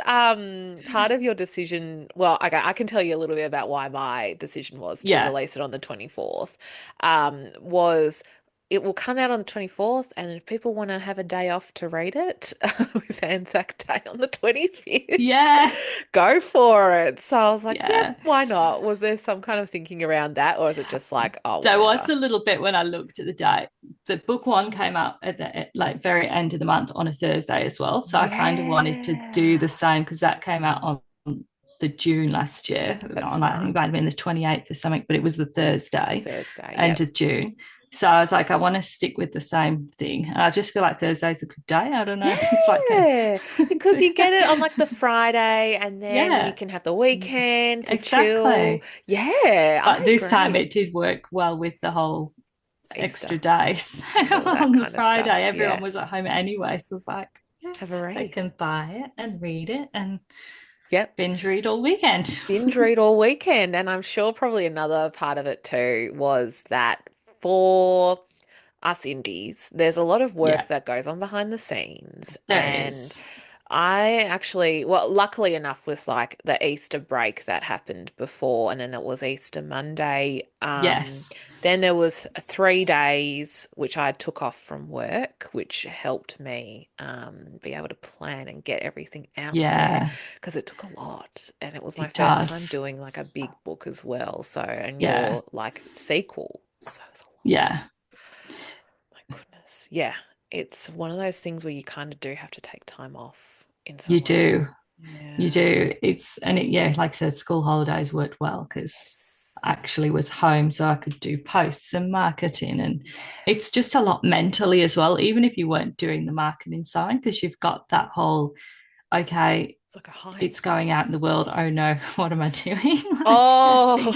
part of your decision? Well, okay, I can tell you a little bit about why my decision was to Yeah, release it on the 24th. Was it will come out on the 24th, and if people want to have a day off to read it with Anzac Day on the 25th, yeah, go for it. So I was like, yep, yeah. why not? Was there some kind of thinking around that, or is it just like, oh, There was whatever? a little bit when I looked at the date. The book one came out at the like very end of the month on a Thursday as well. So I kind of wanted to do Yeah, the same because that came out on the June last year. that's On I think smart. it might have been the 28th or something, but it was the Thursday, Thursday, end yep. of June. So I was like, I want to stick with the same thing. And I just feel like Thursday's a good day. I don't know. It's like Yeah, because you get it on like the Friday and then you yeah, can have the weekend to chill. exactly. Yeah, But I this time agree. it did work well with the whole extra Easter days. and all that On the kind of Friday, stuff. everyone Yeah, was at home anyway. So I was like, yeah, have a they read. can buy it and read it and Yep, binge read all weekend. binge read all weekend. And I'm sure probably another part of it too was that for us indies, there's a lot of Yeah, work that goes on behind the scenes. there And is. I actually, well, luckily enough, with like the Easter break that happened before, and then there was Easter Monday. Yes. Then there was 3 days which I took off from work, which helped me be able to plan and get everything out there Yeah, because it took a lot, and it was my it first time does. doing like a big book as well. So, and Yeah. your like sequel, so it was a lot. Yeah. My goodness. Yeah. It's one of those things where you kind of do have to take time off in You some do. ways. You Yeah. do. Yeah, like I said, school holidays worked well because Yes. I actually was home so I could do posts and marketing. And Yeah. it's just a lot mentally as well, even if you weren't doing the marketing side, because you've got that whole, okay, It's like a hype. it's going out in the world. Oh no, what am I doing? Oh,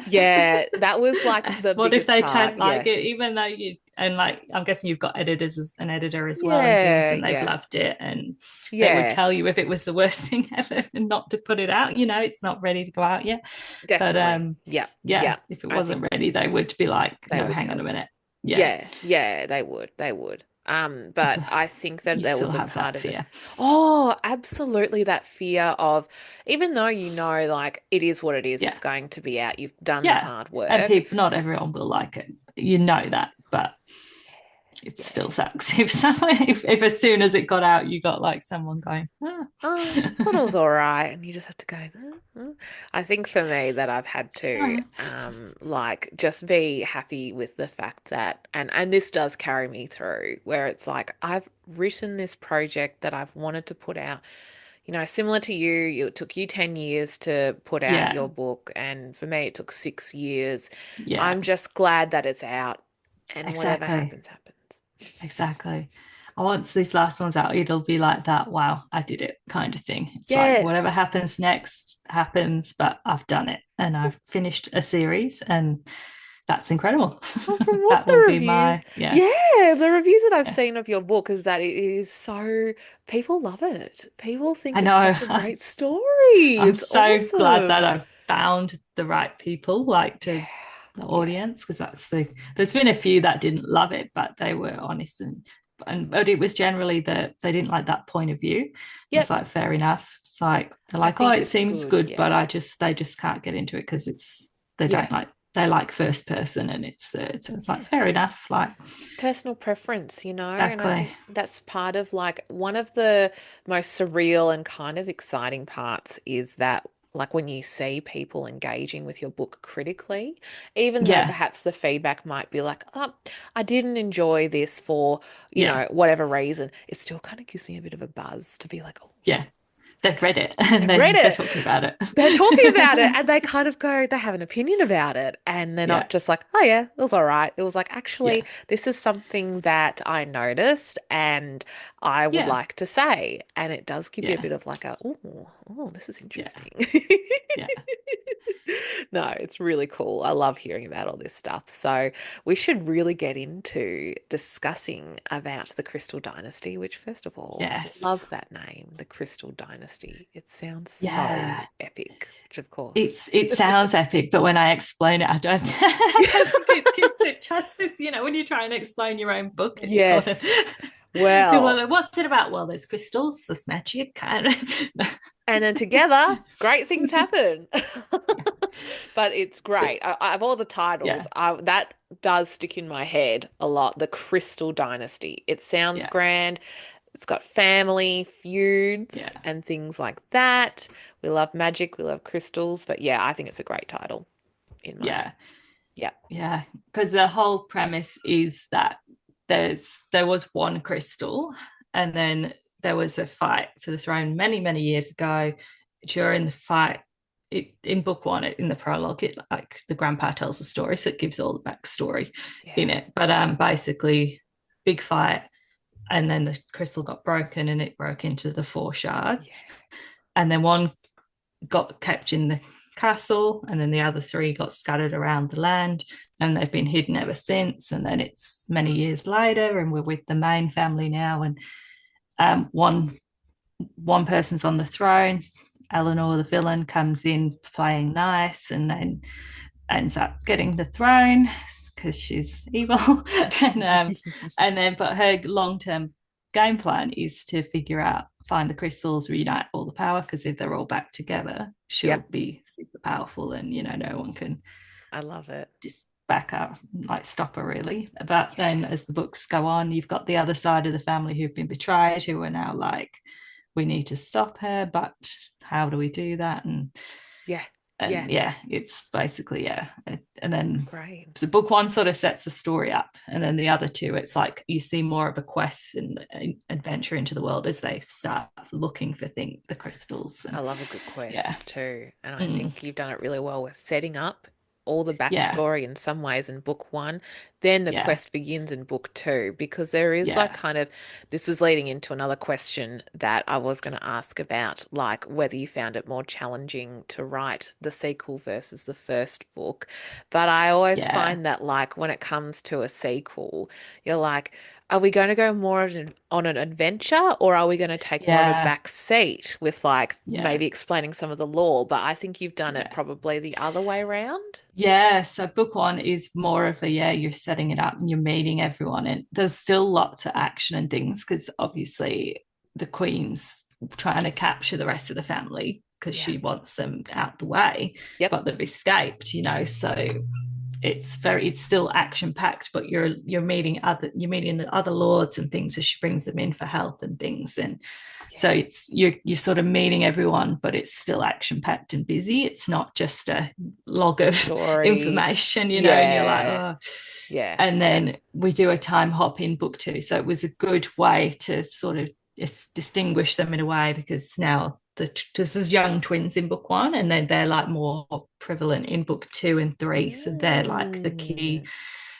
yeah. That was like the What if biggest they part. don't like Yeah. it, even though you, and like, I'm guessing you've got editors as an editor as well and things, Yeah. and they've Yeah. loved it. And they would Yeah. tell you if it was the worst thing ever and not to put it out, it's not ready to go out yet. But Definitely. Yeah. yeah, Yeah. if it I wasn't think ready, they would be like, they no, would hang tell on a you. minute. Yeah. Yeah, yeah, they would. They would. But But I think that you there still was a have part that of it. fear. Oh, absolutely, that fear of, even though you know, like, it is what it is, it's Yeah. going to be out, you've done the Yeah. hard And work. people, not everyone will like it. You know that, but it Yeah. still sucks if someone, if as soon as it got out, you got like someone going, ah. Oh, I thought it was all right. And you just have to go, I think for me that I've had All to right. like just be happy with the fact that, and this does carry me through, where it's like I've written this project that I've wanted to put out. Similar to you, it took you 10 years to put out Yeah. your book, and for me it took 6 years. Yeah. I'm just glad that it's out, and whatever Exactly. happens, happens. Exactly. Once this last one's out, it'll be like that. Wow, I did it kind of thing. It's like whatever Yes. happens next happens, but I've done it and I've finished a series, and that's incredible. Well, from what That the will be reviews, my, yeah, yeah, the reviews that I've yeah. seen of your book is that it is so, people love it. People think I it's know. such a great story. I'm It's so glad that awesome. I've found the right people, like Yeah. to the Yeah. audience, because there's been a few that didn't love it, but they were honest, and but it was generally that they didn't like that point of view. It's Yep. like fair enough. It's like they're I like, oh, think it it's seems good. good, Yeah. but they just can't get into it because they Yeah. don't like they like first person and it's third. So it's like Yeah. fair enough. Like Personal preference, and I exactly. think that's part of like one of the most surreal and kind of exciting parts is that like when you see people engaging with your book critically, even though Yeah, perhaps the feedback might be like, oh, I didn't enjoy this for, yeah, whatever reason, it still kind of gives me a bit of a buzz to be like, oh, yeah. They've okay, read it and they've read they're it. talking about it. They're talking about it and they kind of go, they have an opinion about it. And they're Yeah, not just like, oh, yeah, it was all right. It was like, actually, yeah, this is something that I noticed and I would yeah, like to say. And it does give you a yeah, bit of like oh, this is yeah, interesting. yeah. No, it's really cool. I love hearing about all this stuff. So we should really get into discussing about the Crystal Dynasty, which first of all, I Yes. love that name, the Crystal Dynasty. It sounds so Yeah. epic, which of course. It sounds epic, but when I explain it, I don't think it gives it justice. When you try and explain your own book, it's sort of Yes. people are Well, like, what's it about? Well, there's crystals, there's magic, kind of. and then together, great things happen. Yeah. But it's great. Of all the titles, Yeah. that does stick in my head a lot. The Crystal Dynasty. It sounds Yeah. grand. It's got family feuds Yeah. and things like that. We love magic. We love crystals. But yeah, I think it's a great title in my. Yeah. Yeah. Yeah. Because the whole premise is that there was one crystal, and then there was a fight for the throne many, many years ago. During the fight, in book one, in the prologue, it like the grandpa tells the story, so it gives all the backstory Yeah. in it. But basically, big fight, and then the crystal got broken, and it broke into the four Yeah. shards, and then one got kept in the castle, and then the other three got scattered around the land, and they've been hidden ever since. And then it's many years later, and we're with the main family now, and one person's on the throne. Eleanor, the villain, comes in playing nice, and then ends up getting the throne. because she's evil. And then but her long-term game plan is to find the crystals, reunite all the power, because if they're all back together, she'll Yep. be super powerful, and no one can I love it. just back up, like stop her really. But then as the books go on, you've got the other side of the family who've been betrayed, who are now like, we need to stop her, but how do we do that? Yeah. It's basically and then Great. so book one sort of sets the story up, and then the other two, it's like you see more of a quest and adventure into the world as they start looking for the crystals. I love a good Yeah. quest too. And I think you've done it really well with setting up all the Yeah. backstory in some ways in book one. Then the Yeah. quest begins in book two, because there is like Yeah. kind of, this is leading into another question that I was going to ask about, like whether you found it more challenging to write the sequel versus the first book. But I always Yeah. find that like when it comes to a sequel, you're like, are we going to go more on an adventure, or are we going to take more of a Yeah. back seat with like Yeah. maybe explaining some of the lore? But I think you've done it Yeah. probably the other way around. Yeah, so book one is more of you're setting it up and you're meeting everyone, and there's still lots of action and things because obviously the queen's trying to capture the rest of the family because Yeah. she wants them out the way, Yep. but they've escaped, so it's still action packed, but you're meeting the other lords and things as she brings them in for help and things, and so it's you're sort of meeting everyone, but it's still action packed and busy. It's not just a log of Story. information, and you're like, Yeah. oh. Yeah. And then we do a time hop in book two, so it was a good way to sort of distinguish them in a way, because now there's young twins in book one, and then they're like more prevalent in book two and three, so they're like the key.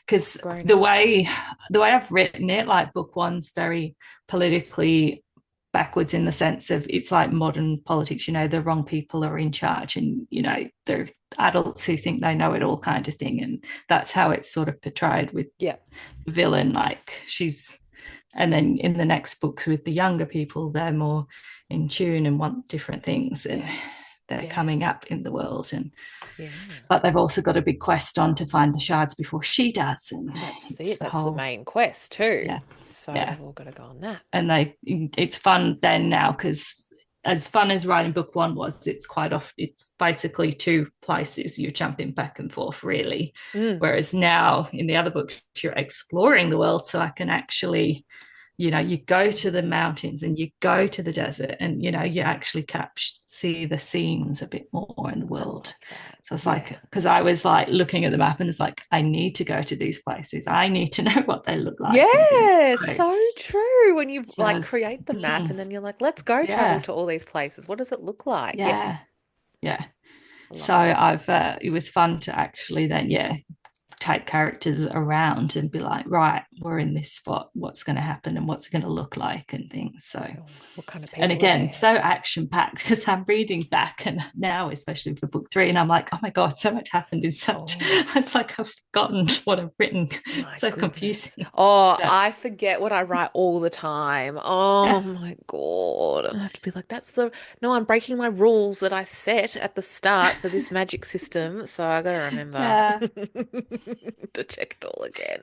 Because Grown the up. way I've written it, like book one's very politically backwards in the sense of it's like modern politics, the wrong people are in charge, and they're adults who think they know it all kind of thing, and that's how it's sort of portrayed with Yeah. the villain, like she's. And then in the next books with the younger people, they're more in tune and want different things, and they're coming up in the world, and but they've also got a big quest on to find the shards before she does, and That's it's it. That's the main quest too. Yeah. So Yeah. they've all got to go on that. And it's fun then now, because as fun as writing book one was, it's quite off. It's basically two places you're jumping back and forth, really. Whereas now in the other books, you're exploring the world, so I can actually, you go to the mountains and you go to the desert, and you actually see the scenes a bit more in the world. So it's like, because I was like looking at the map and it's like, I need to go to these places, I need to know what they look like. Yeah, so true. When you like Just, create the map and then you're like, let's go travel to all these places. What does it look like? Yeah. I love So it was fun to actually then take characters around and be like, right, we're in this spot, what's going to happen and what's going to look like and things. So what kind of people and are again, there? so action packed, because I'm reading back and now, especially for book three, and I'm like, oh my god, so much happened in such it's like I've forgotten what I've written. It's so confusing. I forget what I write all the time. My god, I have to be like, I'm breaking my rules that I set at the start for this magic system, so I gotta remember to check it all again.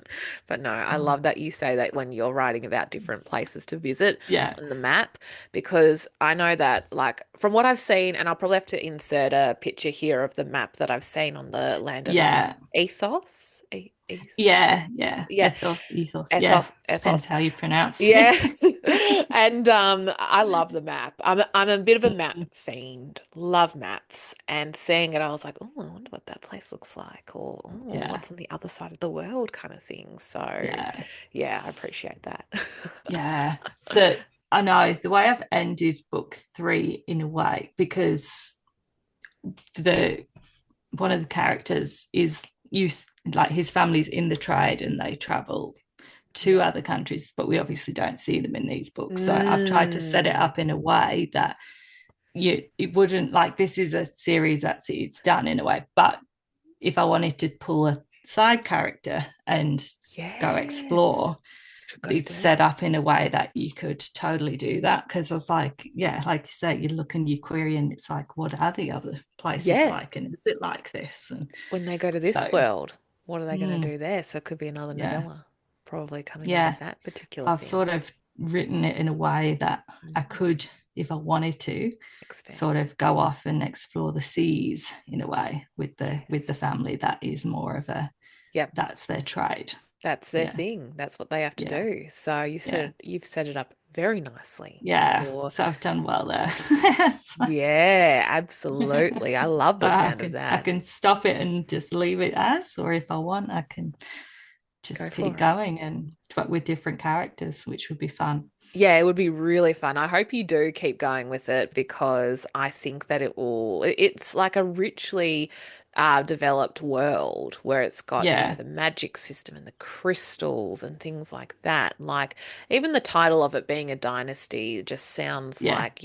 But no, I love that you say that when you're writing about different places to visit on the map, because I know that, like, from what I've seen, and I'll probably have to insert a picture here of the map that I've seen on the Land of Ethos. Ethos. Depends how you pronounce it. And I love the map. I'm a bit of a map fiend. Love maps. And seeing it, I was like, oh, I wonder what that place looks like, or what's on the other side of the world, kind of thing. So I appreciate that. I know the way I've ended book three in a way, because one of the characters is like his family's in the trade and they travel to other countries, but we obviously don't see them in these books. So I've tried to set it up in a way that it wouldn't, like, this is a series it's done in a way, but if I wanted to pull a side character and go explore, it's set up in a way that you could totally do that, because I was like, like you say, you look and you query and it's like, what are the other places like, and is it like this? And when they go to this world, what are they going to Mm, do there? So it could be another yeah. novella probably coming out of Yeah. that So particular I've thing. sort of written it in a way that I Mm. could, if I wanted to, sort Expand. of go off and explore the seas in a way with the Yes. family that is more of a Yep. that's their trade. That's their Yeah. thing. That's what they have to Yeah. do. So Yeah. you've set it up very nicely Yeah. for So I've done well there. fantasy. So, Yeah, absolutely. I love so the sound of I that. can stop it and just leave it as, or if I want, I can Go just keep for it. going and but with different characters, which would be fun. Yeah, it would be really fun. I hope you do keep going with it because I think that it's like a richly developed world where it's got, Yeah. the magic system and the crystals and things like that. Like, even the title of it being a dynasty just sounds Yeah. like,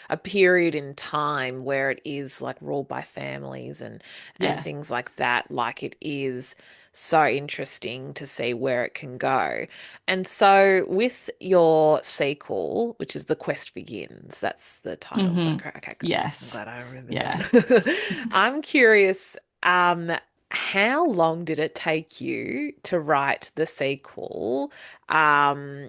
a period in time where it is like ruled by families and Yeah. things like that. Like, it is so interesting to see where it can go. And so, with your sequel, which is The Quest Begins, that's the title. Is that Hmm. correct? Okay, good. I'm Yes. glad I remembered Yeah. that. I'm curious, how long did it take you to write the sequel,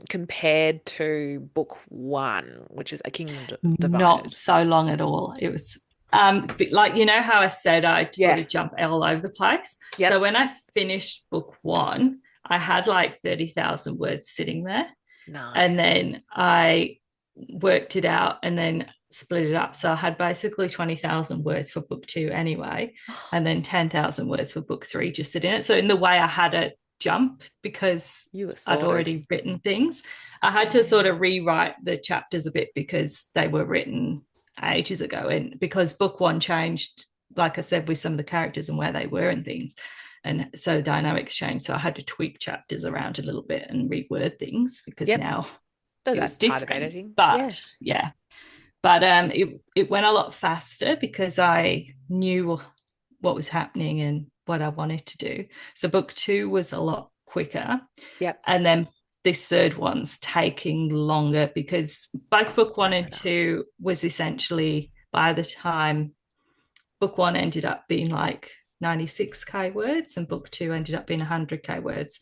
compared to book one, which is A Kingdom Not Divided? so long at all. It was like how I said I sort Yeah. of jump all over the place. So Yep. when I finished book one, I had like 30,000 words sitting there. And Nice. then I worked it out and then split it up. So I had basically 20,000 words for book two anyway, Oh, and then 10,000 words for book three just sitting in it. So in the way I had a jump because you were I'd sorted. already written things. I had to sort Yeah. of rewrite the chapters a bit because they were written ages ago. And because book one changed, like I said, with some of the characters and where they were and things. And so dynamics changed. So I had to tweak chapters around a little bit and reword things because Yep. now But it was that's part of different. editing. Yeah. But yeah, but it went a lot faster because I knew what was happening and what I wanted to do. So book two was a lot quicker, Yep. and then this third one's taking longer because both book one Fair and enough. two was essentially by the time book one ended up being like 96k words and book two ended up being 100k words.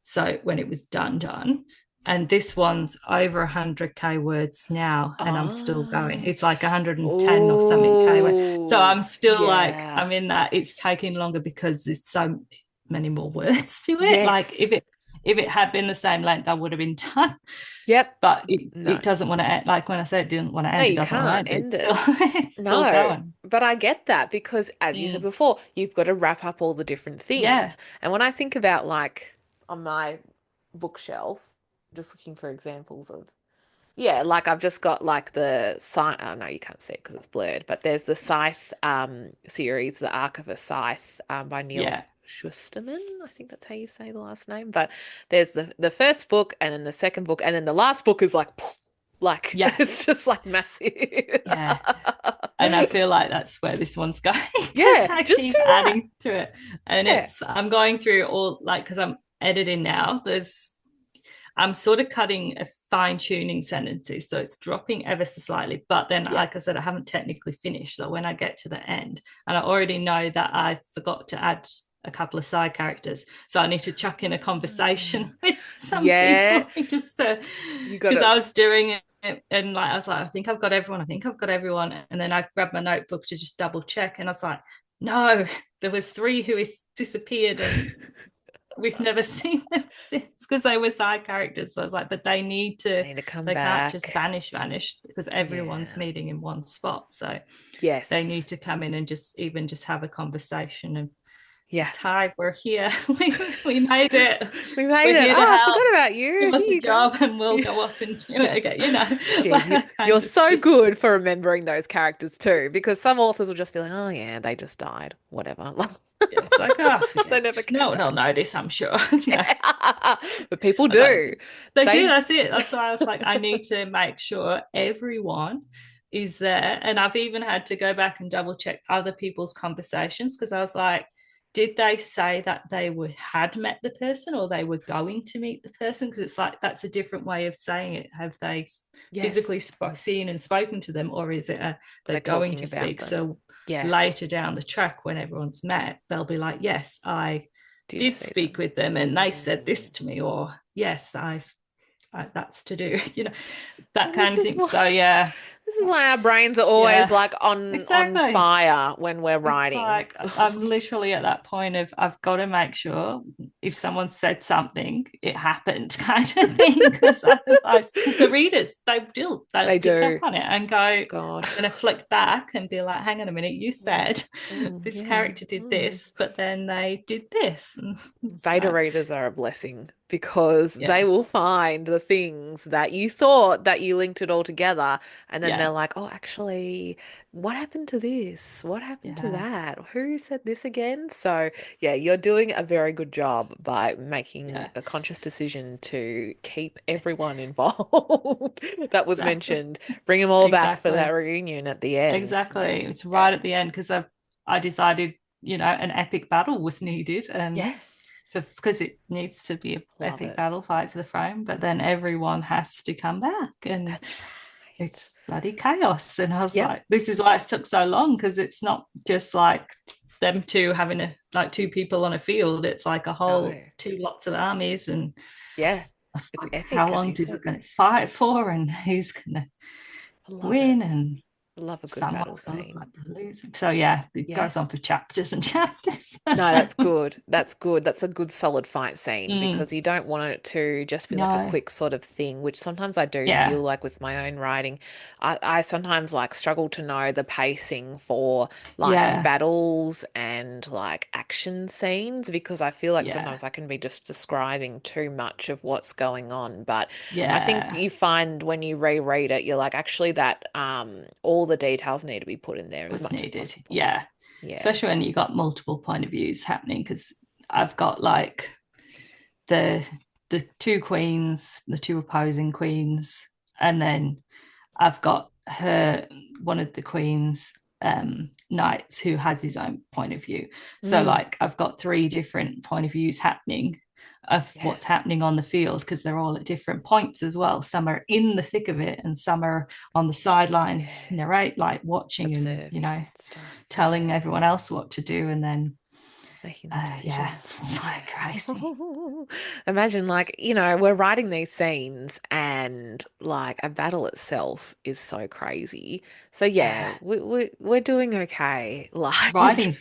So when it was done, and this one's over 100k words now and I'm still going. Oh. It's like 110 or something k words. So Oh, I'm still like yeah. I'm in that it's taking longer because there's so many more words to it. Like Yes. if it had been the same length I would have been done, Yep. but No. it doesn't want to end. Like when I said it didn't want to No, end, it you doesn't want to can't end. end It's still it. it's still No. going. But I get that because, as you said Mm. before, you've got to wrap up all the different Yeah. things. And when I think about, like, on my bookshelf, just looking for examples of, yeah, like I've just got like the Scythe. Oh no, you can't see it because it's blurred. But there's the Scythe series, The Arc of a Scythe, by Neil Yeah. Schusterman. I think that's how you say the last name. But there's the first book, and then the second book, and then the last book is like, like Yeah. it's just like massive. Yeah. And I feel like that's where this one's going because Yeah, I just keep do that. adding to it. And Yeah. I'm going through all like because I'm editing now. I'm sort of cutting a fine tuning sentences. So it's dropping ever so slightly. But then, Yeah. like I said, I haven't technically finished. So when I get to the end, and I already know that I forgot to add a couple of side characters. So I need to chuck in a conversation with some Yeah, people just to, you because gotta. I was doing it and like I was like, I think I've got everyone. I think I've got everyone. And then I grabbed my notebook to just double check. And I was like, no, there was three who is disappeared and we've never seen them since because they were side characters. So I was like, but they need I to, need to come they can't just back. vanish because everyone's Yeah. meeting in one spot. So they Yes. need to come in and just have a conversation and Yeah. just hi, we're here. we made it. We made We're it. here to Oh, I help. forgot about you. Give us Here a you go. job and we'll Yeah. go off and do it again. Jeez, Like you, that you're kind of so just good for remembering those characters too, because some authors will just be like, oh yeah, they just died. Whatever. yeah, it's like, oh, They forget never it. came No one will back. notice, I'm sure. No. But people I was like, do. they do, They that's it. That's why I was like, I need to make sure everyone is there. And I've even had to go back and double check other people's conversations because I was like, did they say that they had met the person or they were going to meet the person? Because it's like that's a different way of saying it. Have they yes, physically seen and spoken to them, or is it they're they're going talking to about speak? them. So Yeah. later down the track, when everyone's met, they'll be like, "Yes, I Did did see speak them. with them and they said this Mm. to me, or yes, that's to do, that Well, kind this of is thing. why So yeah, this is why our brains are always yeah, like on exactly. fire when we're It's writing. like I'm literally at that point of I've got to make sure if someone said something, it happened kind of thing. Because otherwise, because the readers they'll They pick up do. on it and go, I'm God. going to flick back and be like, hang on a minute, you Mm, said this yeah. character did this, but then they did this. And Beta so readers are a blessing because they yeah, will find the things that you thought that you linked it all together, and then they're yeah, like, oh, actually, what happened to this? What happened to yeah, that? Who said this again? So, yeah, you're doing a very good job by making yeah, a conscious decision to keep everyone involved that was exactly, mentioned. Bring them all back for that exactly. reunion at the end. Exactly. It's Yeah. right at the end because I decided, an epic battle was needed and Yeah. because it needs to be an Love epic it. battle fight for the throne, but then everyone has to come back and That's right. it's bloody chaos. And I was Yep. like, this is why it took so long because it's not just like them two having two people on a field. It's like a whole No. two lots of armies and Yeah. I was It's like, how epic, as long you is it said. going to fight for and who's going to I love it. win and I love a good battle someone's going to look scene. like they're losing. So yeah, it Yeah. goes on for chapters and chapters. No, that's good. That's good. That's a good solid fight scene Mm, because you don't want it to just be like a no, quick sort of thing, which sometimes I do yeah, feel like with my own writing. I sometimes like struggle to know the pacing for like yeah, battles and like action scenes because I feel like yeah, sometimes I can be just describing too much of what's going on. But I think yeah. you find when you reread it, you're like, actually that all the details need to be put in there as Was much as needed. possible. Yeah, Yeah. especially when you got multiple point of views happening because I've got like the the two queens, the two opposing queens, and then I've got one of the queens knights who has his own point of view. So Mm. like I've got three different point of views happening of Yeah. what's happening on the field because they're all at different points as well. Some are in the thick of it and some are on the sidelines, Yeah. narrate, like watching and Observing and stuff. telling Yeah. everyone else what to do. And then Making the yeah, decisions. it's Yeah. like crazy. Imagine, like, we're writing these scenes and like a battle itself is so crazy. So yeah, Yeah. we're doing okay. Like we're Writing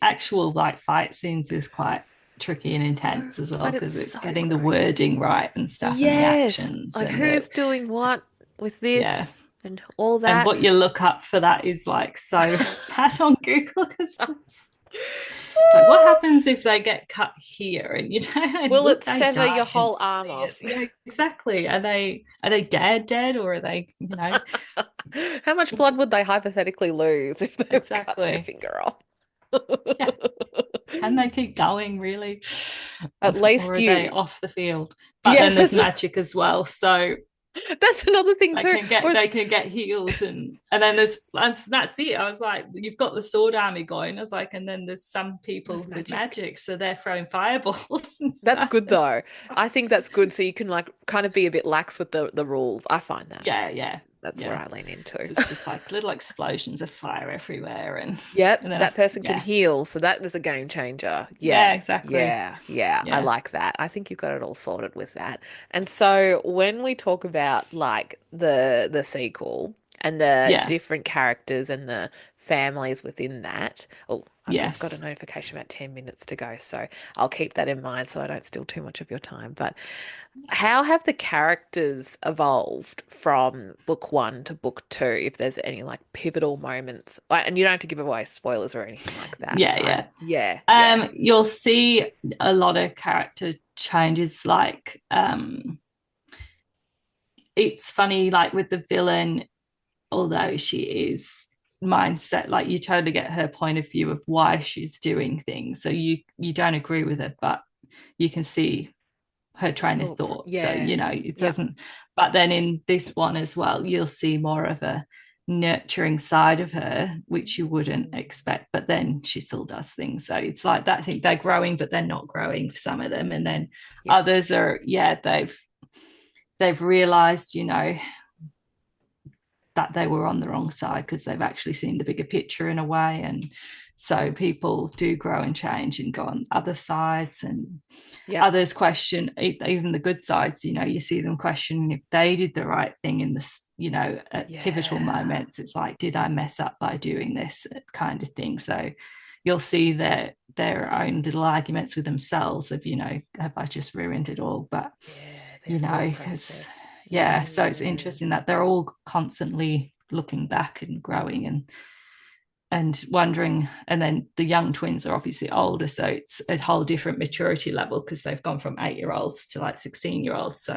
actual like fight scenes is quite tricky and so, intense as well but it's because it's so getting the great. wording right and stuff and the Yes. actions Like and the who's doing what with yeah. this and all And that. what you look up for that is like so bad on Google because it's like what happens if they get cut here and and Will would it they sever die your whole arm instantly? off? Yeah, exactly. Are they dead or are they How much blood would they hypothetically lose if they cut their exactly. finger off? Yeah. Can they keep going really? At Or least are they you. off the field? But then Yes, there's magic as well. So that's another thing they too. can get Or they it's, can get healed and then that's it. I was like, you've got the sword army going. I was like, and then there's some there's people with magic. magic, so they're throwing fireballs and That's stuff. good though. I think that's good so you can like kind of be a bit lax with the rules. I find that. Yeah, yeah, That's where yeah. I lean into. So it's just like little explosions of fire everywhere, Yep, and then that person can yeah, heal, so that is a game changer. yeah, Yeah, exactly, yeah, yeah. I yeah, like that. I think you've got it all sorted with that. And so when we talk about like the sequel and the yeah, different characters and the families within that, oh, I've just got a yes, notification about 10 minutes to go, so I'll keep that in mind so I don't steal too much of your time. But how have the characters evolved from book one to book two, if there's any like pivotal moments? And you don't have to give away spoilers or anything like that. yeah, yeah. Yeah, yeah. You'll see a lot of character changes, like it's funny, like with the villain, although she is mindset, like you totally get her point of view of why she's doing things. So you don't agree with it, but you can see her train of Look, thought. So, yeah. it Yep. doesn't, but then in this one as well, you'll see more of a nurturing side of her, which you wouldn't expect, but then she still does things. So it's like that. I think they're growing, but they're not growing for some of them. And then Yep. others are, yeah, they've realized, that they were on the wrong side because they've actually seen the bigger picture in a way. And So people do grow and change and go on other sides, and Yep. others question even the good sides. You see them questioning if they did the right thing in this, at pivotal Yeah. moments. It's like, did I mess up by doing this kind of thing? So you'll see their own little arguments with themselves of, have I just ruined it all? But Yeah, their thought because process. yeah, so it's Mm. interesting that they're all constantly looking back and growing and wondering. And then the young twins are obviously older, so it's a whole different maturity level because they've gone from 8-year-olds to like 16-year-olds. So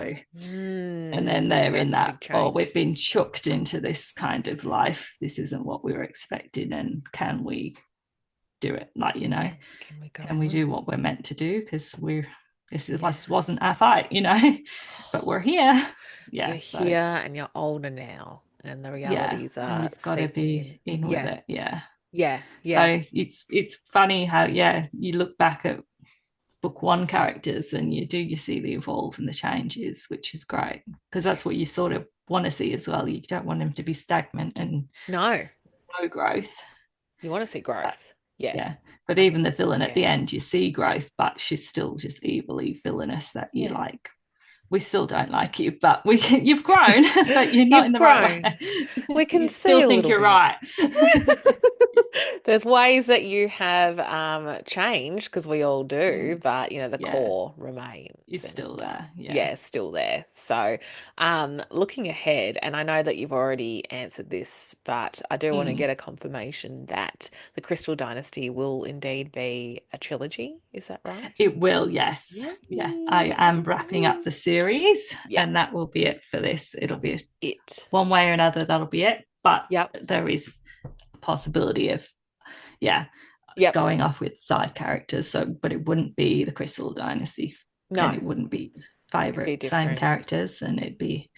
and then they're in That's a that, big oh, we've change. been chucked into this kind of life, this isn't what we were expecting, and can we do it, like, Can we go can we do on? what we're meant to do, because wasn't our fight, but we're here. You're Yeah, so here it's, and you're older now, and the yeah, realities and are you've got to seeping be in. in with Yeah, it. Yeah. yeah, yeah, So it's funny how, yeah, you look back at book one characters and you see the evolve and the changes, which is great, because yeah. that's what you sort of want to see as well. You don't want them to be stagnant and No, no growth. you want to see But, growth. Yeah, yeah, but I even think, the villain at the yeah, end, you see growth, but she's still just evilly villainous that you yeah. like. We still don't like you, but you've grown, but you're not in You've the right grown. way. We can You see still a think little you're bit. right. There's ways that you have changed because we all do, Mm, but the yeah, core remains it's still and there. Yeah. yeah, still there. So, looking ahead, and I know that you've already answered this, but I do want to Mm. get a confirmation that the Crystal Dynasty will indeed be a trilogy. Is that right? It will, yes. Yay. Yeah. I am wrapping up the series, Yeah, and that will be it for this. It'll that'll be be it. one way or another, that'll be it. But Yep, there is a possibility of, yeah, yep. going off with side characters. So, but it wouldn't be the Crystal Dynasty, and No, it wouldn't be it'd be favorite same different characters, and it'd be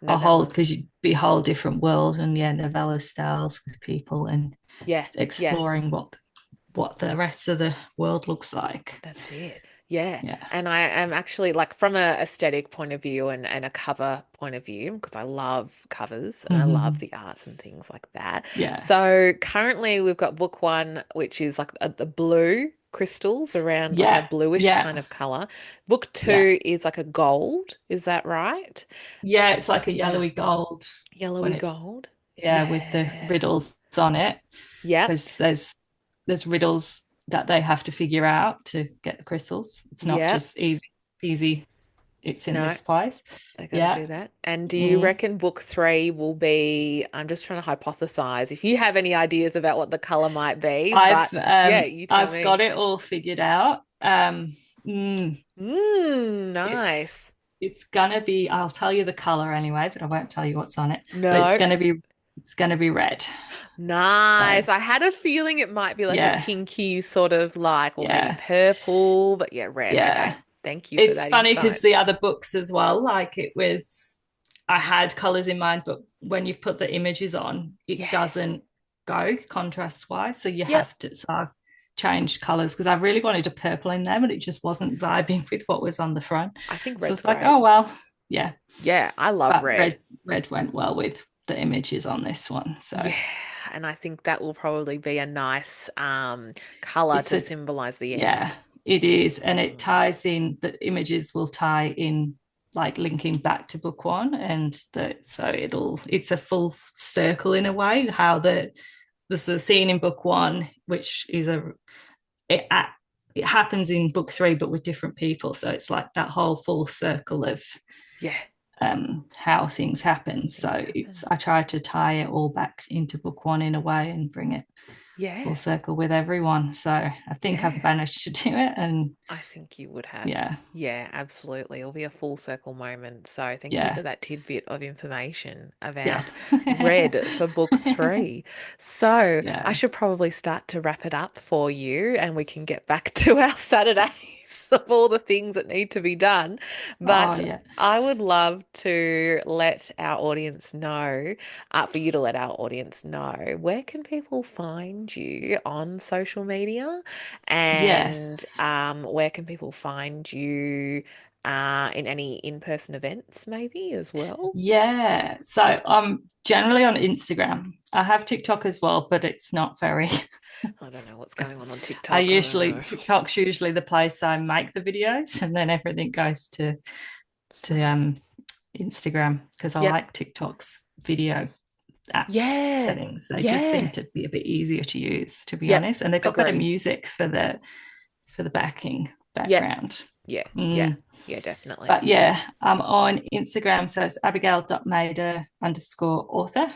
a whole, because novellas. you'd be a whole different world, and yeah, novella styles with people and Yeah, yeah. exploring what the rest of the world looks like. That's it. Yeah. Yeah. And I am actually like from a aesthetic point of view and a cover point of view, because I love covers and I love Mm-hmm. the arts and things like that. Yeah. So currently we've got book one, which is like the blue crystals around like a Yeah. bluish Yeah. kind of color. Book Yeah. two is like a gold. Is that right? Yeah. It's like a Yeah. yellowy gold when Yellowy it's, gold. yeah, with the Yeah. riddles on it, Yep. because there's riddles that they have to figure out to get the crystals. It's not Yep. just easy. It's in No. this place. They got to Yeah. do that. And do you Mm. reckon book three will be? I'm just trying to hypothesize if you have any ideas about what the color might be, I've but yeah, you tell I've got me. it all figured out. Mm, it's Nice. it's gonna be. I'll tell you the color anyway, but I won't tell you what's on it. But No, it's gonna be red. So nice. I had a feeling it might be like a yeah, pinky sort of like, or maybe yeah, purple, but yeah, red. Okay. yeah. Thank you for It's that funny insight. because the other books as well, like it was, I had colors in mind, but when you've put the images on, it Yeah. doesn't go contrast wise. So you Yep. have to, so I've changed colors because I really wanted a purple in there, but it just wasn't vibing with what was on the front. I think So red's it's like, great. oh, well, yeah. Yeah, I love But red. red went well with the images on this one. So Yeah, and I think that will probably be a nice color it's to a, symbolize the yeah, end. it is. And it Mm. ties in, the images will tie in, like linking back to book one. And so it's a full circle in a way, how there's a scene in book one, which is it, it happens in book three, but with different people. So it's like that whole full circle of Yeah, how things happen. So things it's, happen. I try to tie it all back into book one in a way and bring it full Yeah, circle with everyone. So I think I've yeah. managed to do it. And I think you would have. yeah, Yeah, absolutely. It'll be a full circle moment. So thank you yeah, for that tidbit of information yeah. about red for book three. So I Yeah. should probably start to wrap it up for you and we can get back to our Saturdays of all the things that need to be done. Oh, But yeah. I would love to let our audience know, for you to let our audience know, where can people find you on social media? And Yes. where can people find you in any in-person events maybe as well? Yeah. So I'm generally on Instagram. I have TikTok as well, but it's not very. I don't know what's going on I TikTok. I don't usually know. TikTok's usually the place I make the videos, and then everything goes So, to Instagram because I yep. like TikTok's video app Yeah. settings. They just seem Yeah. to be a bit easier to use, to be Yep. honest, and they've got better Agree. music for the backing Yep. background. Yeah. Yeah. Mm. Yeah, definitely. But yeah, I'm on Instagram, so it's Abigail.Mader underscore author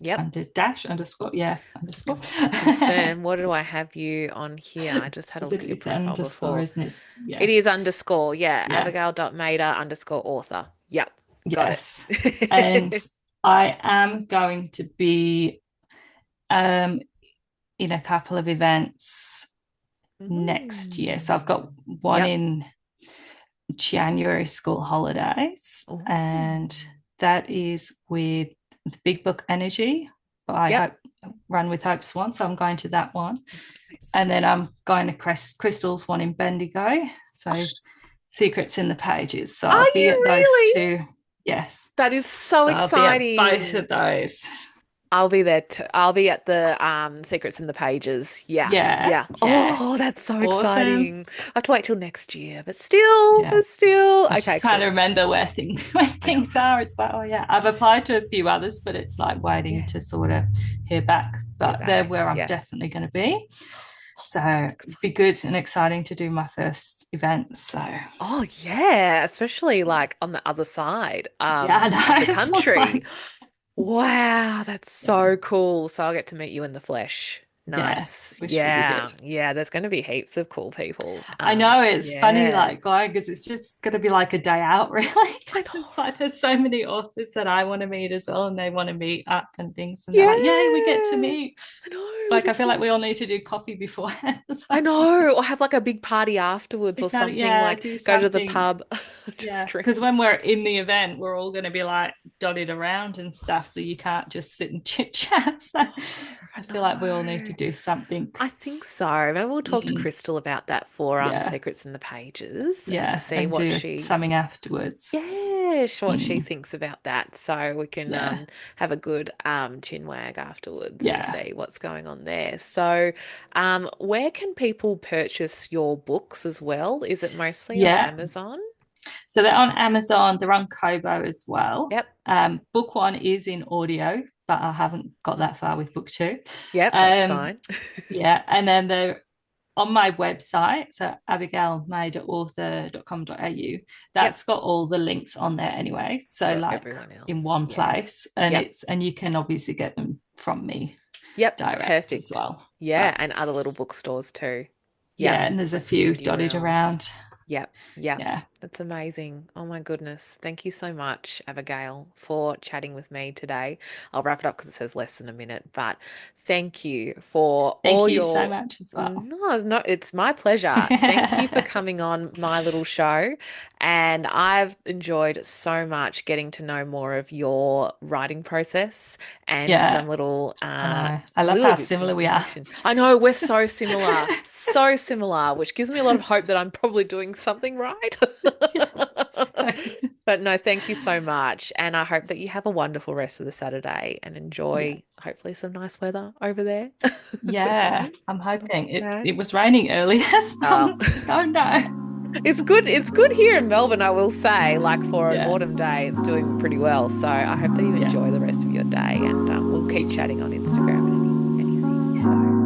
Yep. under dash underscore, yeah, underscore. Confirm. What do I have you on here? I just had a Is look it at your it's profile underscore, before. isn't it? It Yeah. is underscore. Yeah. Yeah. Abigail.Mader_author. Yep. Got Yes. And it. I am going to be um in a couple of events next year. So I've Mm. got one Yep. in January school holidays, Oh. and that is with the Big Book Energy by Yep. Hope, run with Hope Swan. So I'm going to that one. Nice. And then I'm going to Crystal's one in Bendigo. So Secrets in the Pages. So Are I'll be you at those really? two. Yes. That is so So I'll be at both exciting. of those. I'll be there too. I'll be at the Secrets in the Pages. Yeah. Yeah. Yeah. Oh, Yes. that's so Awesome. exciting. I have to wait till next year, but still, Yeah. I was just Okay, trying to cool. remember where I know. things are. It's like, oh yeah, I've applied to a few others, but it's like waiting Yeah. to sort of hear back. Hear But they're back. where I'm Yeah. definitely going to be. Oh, So it'd be good and exciting to do my first event. So oh, yeah, especially like on the other side yeah, I of know. the It's not country. like Wow, that's yeah, so cool. So I'll get to meet you in the flesh. yes, Nice. which will be Yeah. good. Yeah, there's going to be heaps of cool people. I know it's funny, Yeah. like going because it's just going to be like a day out, really. I Because know. it's like there's so many authors that I want to meet as well, and they want to meet up and things, and they're like, "Yay, we get to Yeah. meet!" I know. We Like I just feel like want we all need to do coffee beforehand. I know. Or have like a big party afterwards or something, Yeah, like do go to the something. pub, just Yeah, drink. because when we're in the event, we're all going to be like dotted around and stuff, so you can't just sit and chit chat. So I I feel like we all need to know. do something. I think so. Maybe we'll talk to Mm, Crystal about that for yeah, Secrets in the Pages and yeah, see and what do she something afterwards. yeah, what she Mm, thinks about that. So we can yeah, have a good chin wag afterwards and yeah, see what's going on there. So where can people purchase your books as well? Is it mostly on yeah. Amazon? So they're on Amazon. They're on Kobo as well. Yep. Book one is in audio, but I haven't got that far with book two. Yep, that's Um, fine. yeah, and then they're on my website, so abigailmaderauthor.com.au. Yep. That's got all the links on there anyway. So For like everyone in else. one Yeah. place, and Yep. and you can obviously get them from me Yep. direct as Perfect. well. Yeah, But and other little bookstores too. Yep. yeah, and there's a Like few indie dotted realm. around. Yep. Yep. Yeah. That's amazing. Oh my goodness. Thank you so much, Abigail, for chatting with me today. I'll wrap it up because it says less than a minute, but thank you for Thank all you so your much as well. no, it's my pleasure. Thank you for coming on my little show. And I've enjoyed so much getting to know more of your writing process and Yeah, some little I know. I love little how bits of similar we are. information. I know we're so similar, which gives me a lot of hope that I'm probably doing something right. Yeah. But no, thank you so much. And I hope that you have a wonderful rest of the Saturday and Yeah. enjoy hopefully some nice weather over there. Yeah, I'm Not too hoping bad. it was raining earlier, so Oh. oh no. It's good. It's good here in Melbourne, I will say. Like for an Yeah, autumn day, it's doing pretty well. So I hope that you yeah. enjoy the rest of your day, and we'll keep You chatting on Instagram and anything. So.